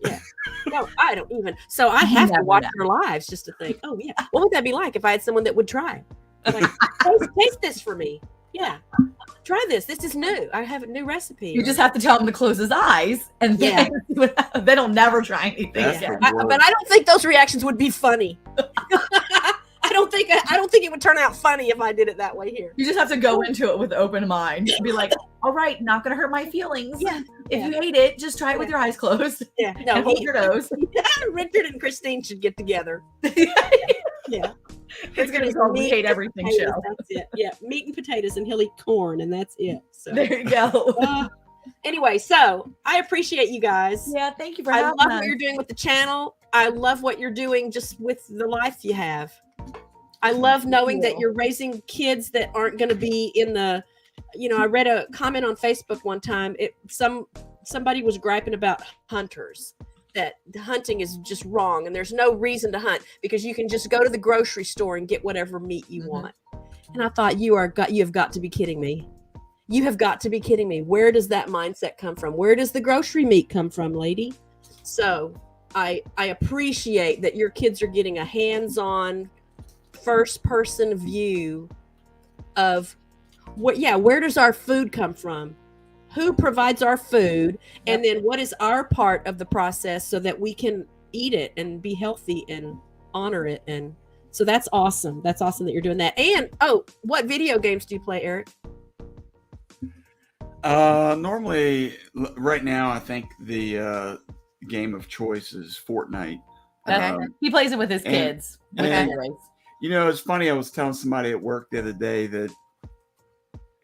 Yeah. No, I don't even. So I have to watch their lives just to think, oh yeah, what would that be like if I had someone that would try? Like, taste this for me. Yeah. Try this. This is new. I have a new recipe. You just have to tell him to close his eyes and then they'll never try anything again. But I don't think those reactions would be funny. I don't think it would turn out funny if I did it that way here. You just have to go into it with an open mind. Be like, all right, not gonna hurt my feelings. Yeah. If you hate it, just try it with your eyes closed. Yeah. No, hold your nose. Richard and Christine should get together. Yeah. It's gonna be called We Hate Everything Show. That's it. Yeah. Meat and potatoes, and he'll eat corn, and that's it. So there you go. Anyway, so I appreciate you guys. Yeah, thank you for having us. I love what you're doing with the channel. I love what you're doing just with the life you have. I love knowing that you're raising kids that aren't going to be in the, I read a comment on Facebook one time. Somebody was griping about hunters, that hunting is just wrong and there's no reason to hunt because you can just go to the grocery store and get whatever meat you want. And I thought you have got to be kidding me. You have got to be kidding me. Where does that mindset come from? Where does the grocery meat come from, lady? So I appreciate that your kids are getting a hands-on first person view of where does our food come from? Who provides our food? And then what is our part of the process so that we can eat it and be healthy and honor it? And so that's awesome. That's awesome that you're doing that. And what video games do you play, Eric? Normally right now I think the game of choice is Fortnite. He plays it with his kids. It's funny. I was telling somebody at work the other day that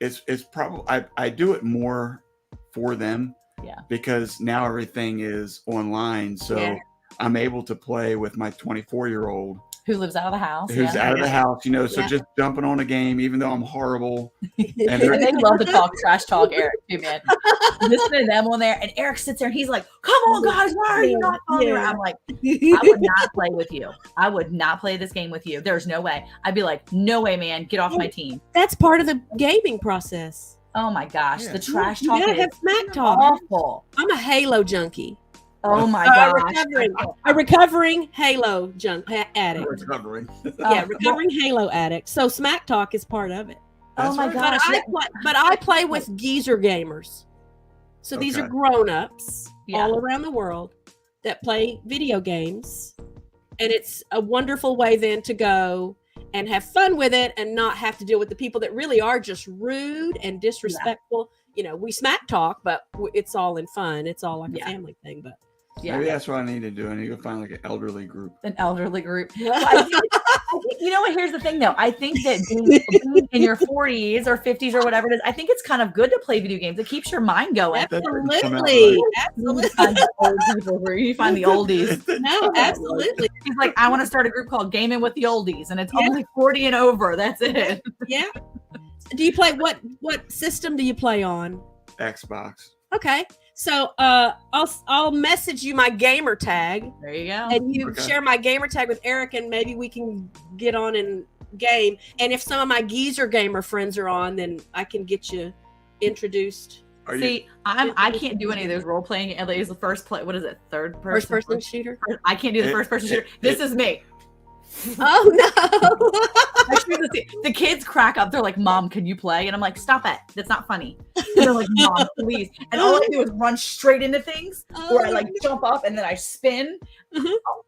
it's probably I do it more for them. Yeah. Because now everything is online, so I'm able to play with my 24-year-old who lives out of the house. Who's out of the house, so just jumping on a game, even though I'm horrible. And they love to trash talk Eric too, man. Listening to them on there, and Eric sits there and he's like, come on guys, why are you not on there? I'm like, I would not play with you. I would not play this game with you. There's no way. I'd be like, no way, man, get off my team. That's part of the gaming process. Oh my gosh, the trash talk is smack talk. Awful. I'm a Halo junkie. Oh my gosh. A recovering Halo addict. Recovering Halo addict. So smack talk is part of it. Oh my gosh. But I play with geezer gamers. So these are grown-ups all around the world that play video games. And it's a wonderful way then to go and have fun with it and not have to deal with the people that really are just rude and disrespectful. We smack talk, but it's all in fun. It's all like a family thing, but maybe that's what I need to do. I need to find like an elderly group. An elderly group. You know what? Here's the thing, though. I think that being in your 40s or 50s or whatever it is, I think it's kind of good to play video games. It keeps your mind going. Absolutely. You find the old people where you find the oldies. No, absolutely. He's like, I want to start a group called Gaming with the Oldies, and it's only 40 and over. That's it. Yeah. Do you play what system do you play on? Xbox. Okay. So I'll message you my gamer tag. There you go. And you share my gamer tag with Eric, and maybe we can get on and game. And if some of my geezer gamer friends are on, then I can get you introduced. I can't do any of those role playing. At least the first play. What is it? Third person? First person shooter. I can't do the first person shooter. This is me. Oh no! The kids crack up. They're like, "Mom, can you play?" And I'm like, "Stop it! That's not funny." And they're like, "Mom, please!" And all I do is run straight into things, or I like jump up and then I spin.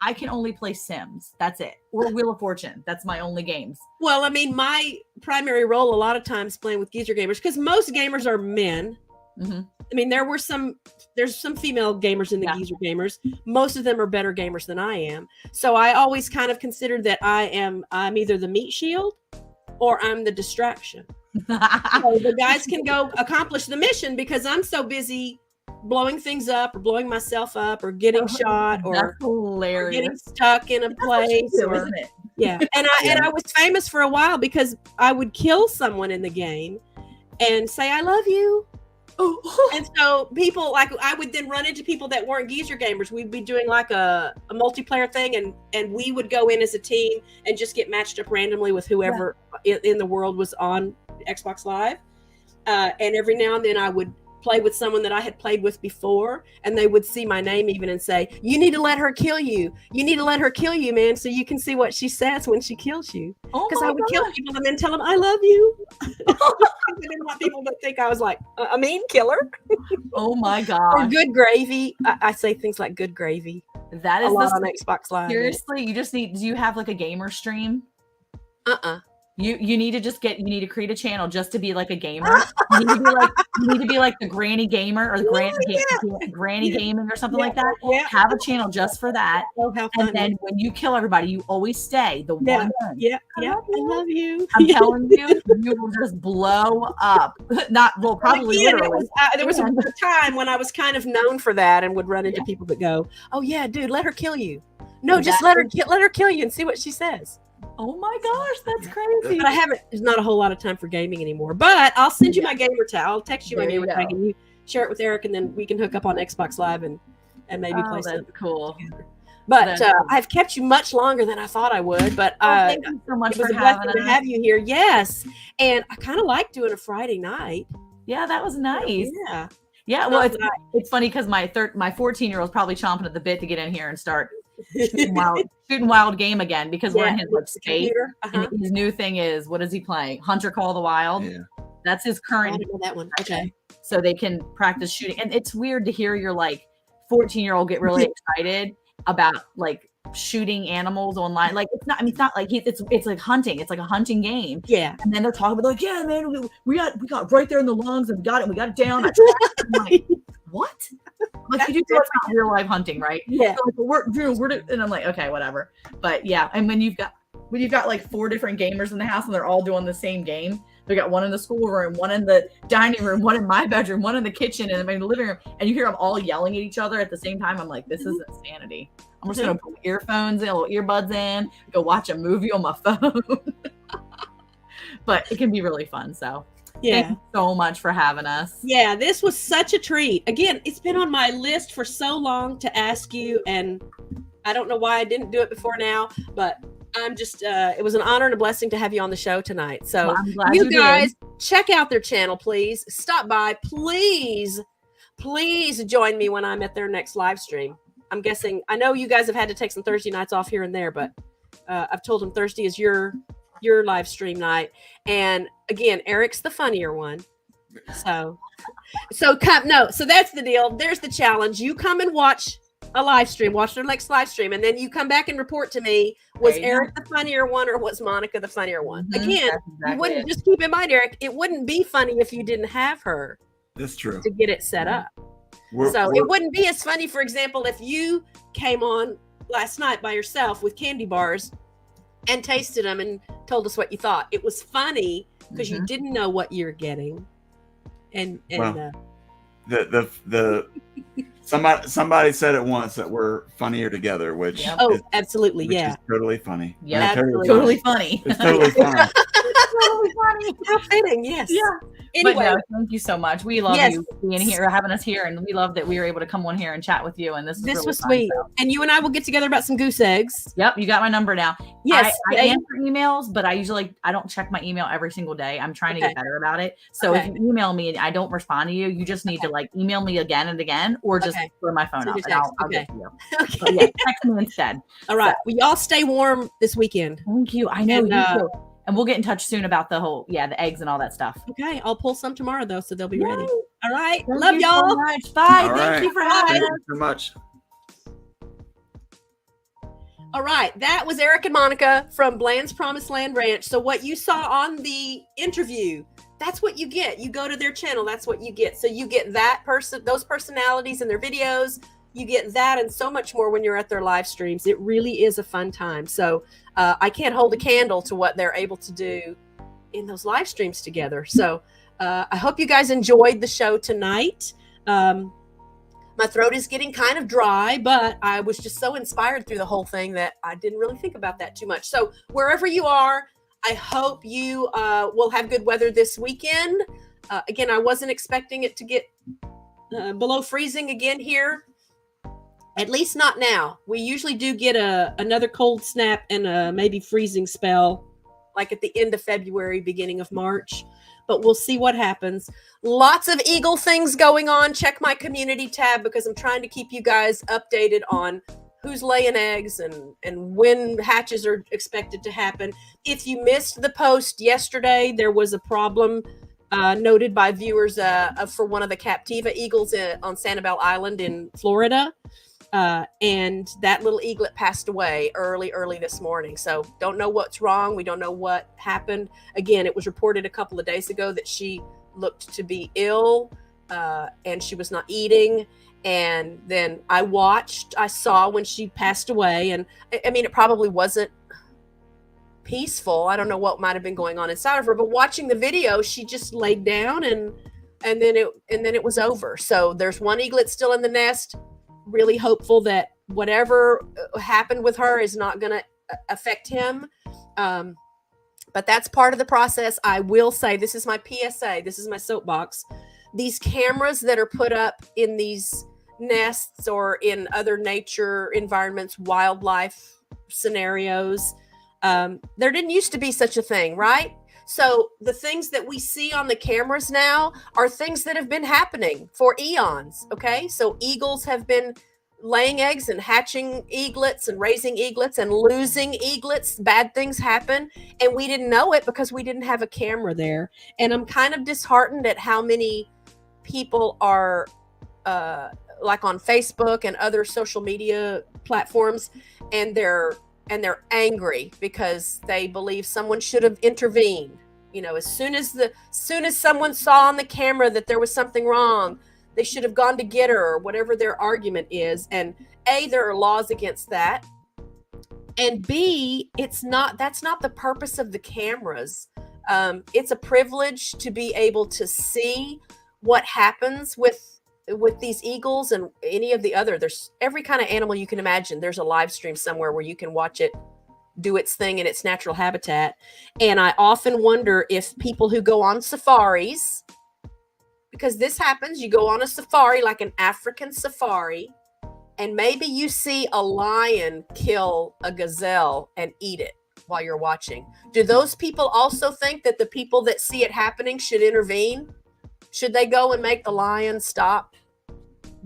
I can only play Sims. That's it, or Wheel of Fortune. That's my only games. Well, I mean, my primary role a lot of times playing with geezer gamers, because most gamers are men. I mean, there's some female gamers in the geezer gamers. Most of them are better gamers than I am. So I always kind of considered that I'm either the meat shield or I'm the distraction. So the guys can go accomplish the mission because I'm so busy blowing things up or blowing myself up or getting shot or getting stuck in a place. Isn't it? Yeah. And I was famous for a while because I would kill someone in the game and say, I love you. And so people, like, I would then run into people that weren't geezer gamers. We'd be doing like a multiplayer thing, and we would go in as a team and just get matched up randomly with whoever in the world was on Xbox Live. And every now and then I would play with someone that I had played with before, and they would see my name even and say, you need to let her kill you. You need to let her kill you, man, so you can see what she says when she kills you. Because I would kill people and then tell them, I love you. I didn't want people to think I was like a mean killer. Oh my God. Or good gravy. I say things like good gravy. That is a lot on Xbox Live. Seriously, you just need, do you have like a gamer stream? You need to create a channel just to be like a gamer. You need to be like the granny gamer or the granny gaming or something like that. Yeah. Have a channel just for that. And then when you kill everybody, you always stay the one. I love you. I'm telling you, you will just blow up. Probably literally. There was a time when I was kind of known for that and would run into people that go, "Oh yeah, dude, let her kill you." No, just let her kill you and see what she says. Oh my gosh, that's crazy. But there's not a whole lot of time for gaming anymore. But I'll send you my gamer tag. I'll text you my gamer tag and you share it with Eric, and then we can hook up on Xbox Live and maybe play something cool together. But I've kept you much longer than I thought I would. But thank you so much for having us. To have you here. Yes. And I kind of like doing a Friday night. Yeah, that was nice. Yeah. Yeah, well, it's funny because my 14-year-old is probably chomping at the bit to get in here and start shooting wild game again, because we're in his space. And his new thing is, what is he playing? Hunter Call of the Wild. Yeah. That's his current. I didn't know that one. Okay. So they can practice shooting, and it's weird to hear your 14-year-old get really excited about shooting animals online. Like it's not like it's like hunting. It's like a hunting game. Yeah. And then they're talking about yeah, man, we got right there in the lungs and we got it down. I'm like, what? Like you do know it's not real life hunting, right? Yeah. So we're and I'm like, okay, whatever. But yeah, and when you've got 4 different gamers in the house and they're all doing the same game. They got one in the schoolroom, one in the dining room, one in my bedroom, one in the kitchen, and in the living room. And you hear them all yelling at each other at the same time. I'm like, this is insanity. I'm just going to put earphones in, little earbuds in, go watch a movie on my phone. But it can be really fun. So thank you so much for having us. Yeah, this was such a treat. Again, it's been on my list for so long to ask you, and I don't know why I didn't do it before now, but I'm just, it was an honor and a blessing to have you on the show tonight. So I'm glad you guys check out their channel, please. Stop by. Please join me when I'm at their next live stream. I'm guessing, I know you guys have had to take some Thursday nights off here and there, but I've told them Thursday is your live stream night. And again, Eric's the funnier one. So that's the deal. There's the challenge. You come and watch a live stream, watch their next live stream, and then you come back and report to me, was Eric the funnier one or was Monica the funnier one? Again, you wouldn't, just keep in mind, Eric, it wouldn't be funny if you didn't have her. That's true. To get it set up. It wouldn't be as funny, for example, if you came on last night by yourself with candy bars and tasted them and told us what you thought. It was funny because you Mhm. didn't know what you're getting. And Well, the somebody said it once that we're funnier together, which Yep. oh, is, absolutely, which yeah, is totally funny. Yeah, absolutely. totally funny. It's totally funny. Totally funny. How fitting, yes. Yeah. Anyway, But no, thank you so much. We love Yes. you being here, having us here, and we love that we were able to come on here and chat with you. And this this really was fun, sweet. so. And you and I will get together about some goose eggs. Yep, you got my number now. Yes, I answer emails, but I don't check my email every single day. I'm trying to get better about it. So if you email me and I don't respond to you, you just need to like email me again and again, or just throw my phone off, and I'll get to you. Okay. But yeah, text me instead. All right. Well, y'all stay warm this weekend. Thank you. I know And, you too. And we'll get in touch soon about the whole, the eggs and all that stuff. Okay. I'll pull some tomorrow though, so they'll be ready. Yay. All right. Thank Love you y'all. so much. Bye. All Thank right. you for having Thank us. you so much. All right. That was Eric and Monica from Bland's Promised Land Ranch. So what you saw on the interview, that's what you get. You go to their channel, that's what you get. So you get that person, those personalities in their videos. You get that and so much more when you're at their live streams. It really is a fun time. So I can't hold a candle to what they're able to do in those live streams together. So I hope you guys enjoyed the show tonight. My throat is getting kind of dry, but I was just so inspired through the whole thing that I didn't really think about that too much. So wherever you are, I hope you will have good weather this weekend. Again, I wasn't expecting it to get below freezing again here. At least not now. We usually do get another cold snap and maybe freezing spell like at the end of February, beginning of March. But we'll see what happens. Lots of eagle things going on. Check my community tab because I'm trying to keep you guys updated on who's laying eggs and when hatches are expected to happen. If you missed the post yesterday, there was a problem noted by viewers for one of the Captiva eagles on Sanibel Island in Florida. And that little eaglet passed away early this morning. So don't know what's wrong. We don't know what happened. Again, it was reported a couple of days ago that she looked to be ill and she was not eating. And then I saw when she passed away. And I mean, it probably wasn't peaceful. I don't know what might've been going on inside of her, but watching the video, she just laid down and then it was over. So there's one eaglet still in the nest. Really hopeful that whatever happened with her is not going to affect him. But that's part of the process. I will say, this is my PSA. This is my soapbox. These cameras that are put up in these nests or in other nature environments, wildlife scenarios, there didn't used to be such a thing, right? So the things that we see on the cameras now are things that have been happening for eons. Okay. So eagles have been laying eggs and hatching eaglets and raising eaglets and losing eaglets. Bad things happen. And we didn't know it because we didn't have a camera there. And I'm kind of disheartened at how many people are like on Facebook and other social media platforms, and they're angry because they believe someone should have intervened. You know, as soon as someone saw on the camera that there was something wrong, they should have gone to get her, or whatever their argument is. And A, there are laws against that. And B, that's not the purpose of the cameras. It's a privilege to be able to see what happens with these eagles and any of the other. There's every kind of animal you can imagine. There's a live stream somewhere where you can watch it do its thing in its natural habitat. And I often wonder if people who go on safaris, because this happens, you go on a safari, like an African safari, and maybe you see a lion kill a gazelle and eat it while you're watching. Do those people also think that the people that see it happening should intervene? Should they go and make the lion stop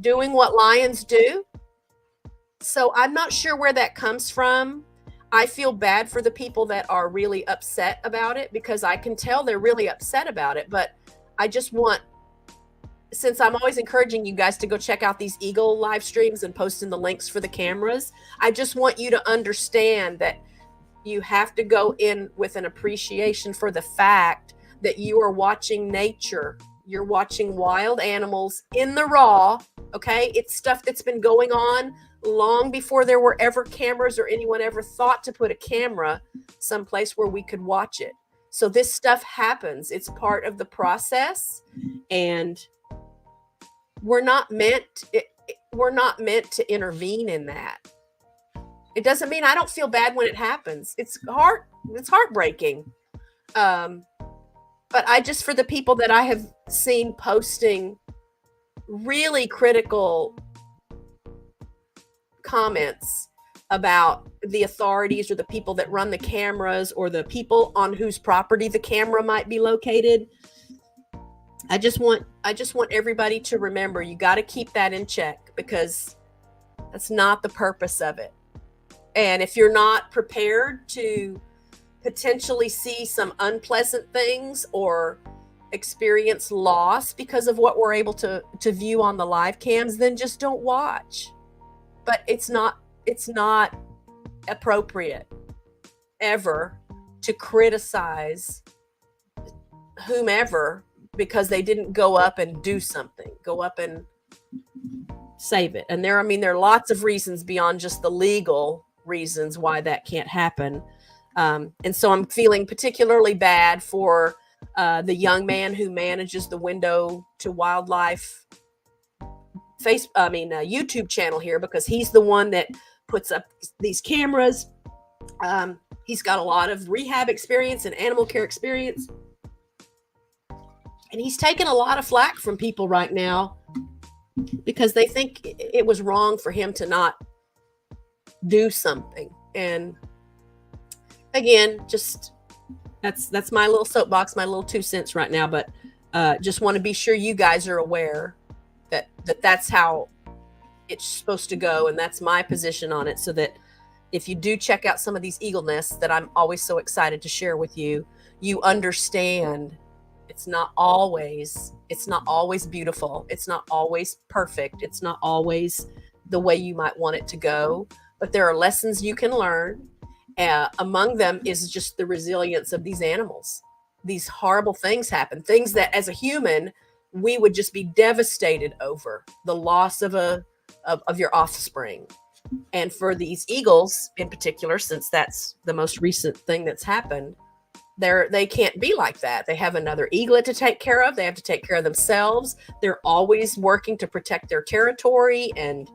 doing what lions do? So I'm not sure where that comes from. I feel bad for the people that are really upset about it, because I can tell they're really upset about it. But I just want, since I'm always encouraging you guys to go check out these eagle live streams and posting the links for the cameras, I just want you to understand that you have to go in with an appreciation for the fact that you are watching nature. You're watching wild animals in the raw. Okay. It's stuff that's been going on long before there were ever cameras or anyone ever thought to put a camera someplace where we could watch it. So this stuff happens. It's part of the process, and we're not meant to intervene in that. It doesn't mean I don't feel bad when it happens. It's heartbreaking. But I just, for the people that I have seen posting really critical comments about the authorities or the people that run the cameras or the people on whose property the camera might be located, I just want everybody to remember, you got to keep that in check, because that's not the purpose of it. And if you're not prepared to potentially see some unpleasant things or experience loss because of what we're able to view on the live cams, then just don't watch. But it's not appropriate ever to criticize whomever because they didn't go up and do something, go up and save it. And there are lots of reasons beyond just the legal reasons why that can't happen. And so I'm feeling particularly bad for the young man who manages the Window to Wildlife YouTube channel here, because he's the one that puts up these cameras. He's got a lot of rehab experience and animal care experience. And he's taking a lot of flack from people right now because they think it was wrong for him to not do something. And again, just that's my little soapbox, my little 2 cents right now. But just want to be sure you guys are aware that that's how it's supposed to go, and that's my position on it, so that if you do check out some of these eagle nests that I'm always so excited to share with you, you understand it's not always beautiful. It's not always perfect. It's not always the way you might want it to go, but there are lessons you can learn. Among them is just the resilience of these animals. These horrible things happen, things that as a human, we would just be devastated over, the loss of your offspring. And for these eagles in particular, since that's the most recent thing that's happened, they can't be like that. They have another eaglet to take care of. They have to take care of themselves. They're always working to protect their territory, and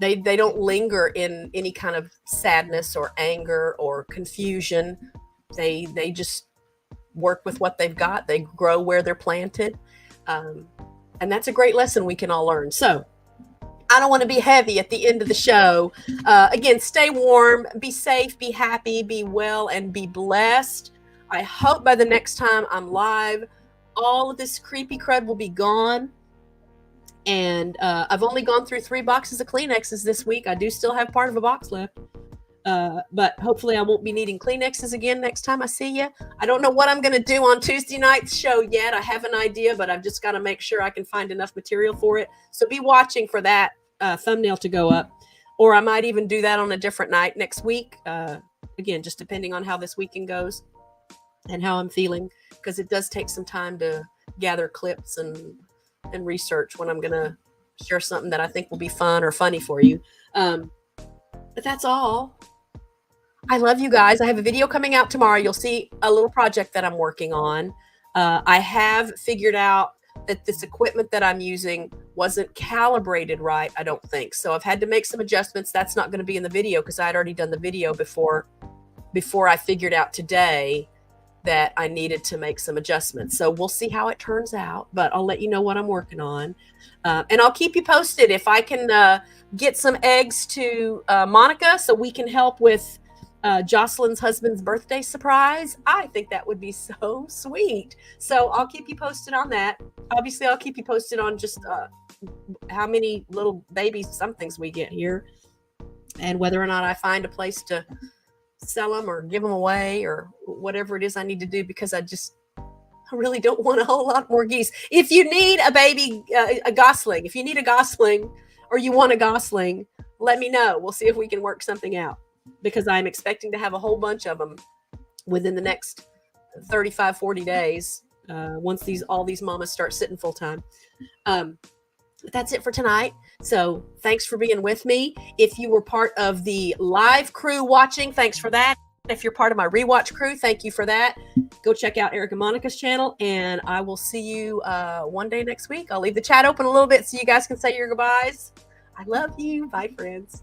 they don't linger in any kind of sadness or anger or confusion. They just work with what they've got. They grow where they're planted. And that's a great lesson we can all learn. So I don't want to be heavy at the end of the show. Again, stay warm, be safe, be happy, be well, and be blessed. I hope by the next time I'm live, all of this creepy crud will be gone. And I've only gone through 3 boxes of Kleenexes this week. I do still have part of a box left. But hopefully I won't be needing Kleenexes again next time I see you. I don't know what I'm going to do on Tuesday night's show yet. I have an idea, but I've just got to make sure I can find enough material for it. So be watching for that thumbnail to go up. Or I might even do that on a different night next week. Again, just depending on how this weekend goes and how I'm feeling, because it does take some time to gather clips and research when I'm going to share something that I think will be fun or funny for you. But that's all. I love you guys. I have a video coming out tomorrow. You'll see a little project that I'm working on. I have figured out that this equipment that I'm using wasn't calibrated right, I don't think. So I've had to make some adjustments. That's not going to be in the video because I had already done the video before I figured out today that I needed to make some adjustments. So we'll see how it turns out, but I'll let you know what I'm working on. And I'll keep you posted if I can get some eggs to Monica so we can help with Jocelyn's husband's birthday surprise. I think that would be so sweet. So I'll keep you posted on that. Obviously, I'll keep you posted on just how many little baby somethings we get here and whether or not I find a place to sell them or give them away or whatever it is I need to do, because I really don't want a whole lot more geese. If you need a baby, a gosling, if you need a gosling or you want a gosling, let me know. We'll see if we can work something out, because I'm expecting to have a whole bunch of them within the next 35, 40 days once all these mamas start sitting full time. that's it for tonight. So thanks for being with me. If you were part of the live crew watching, thanks for that. If you're part of my rewatch crew, thank you for that. Go check out Eric and Monica's channel, and I will see you one day next week. I'll leave the chat open a little bit so you guys can say your goodbyes. I love you. Bye, friends.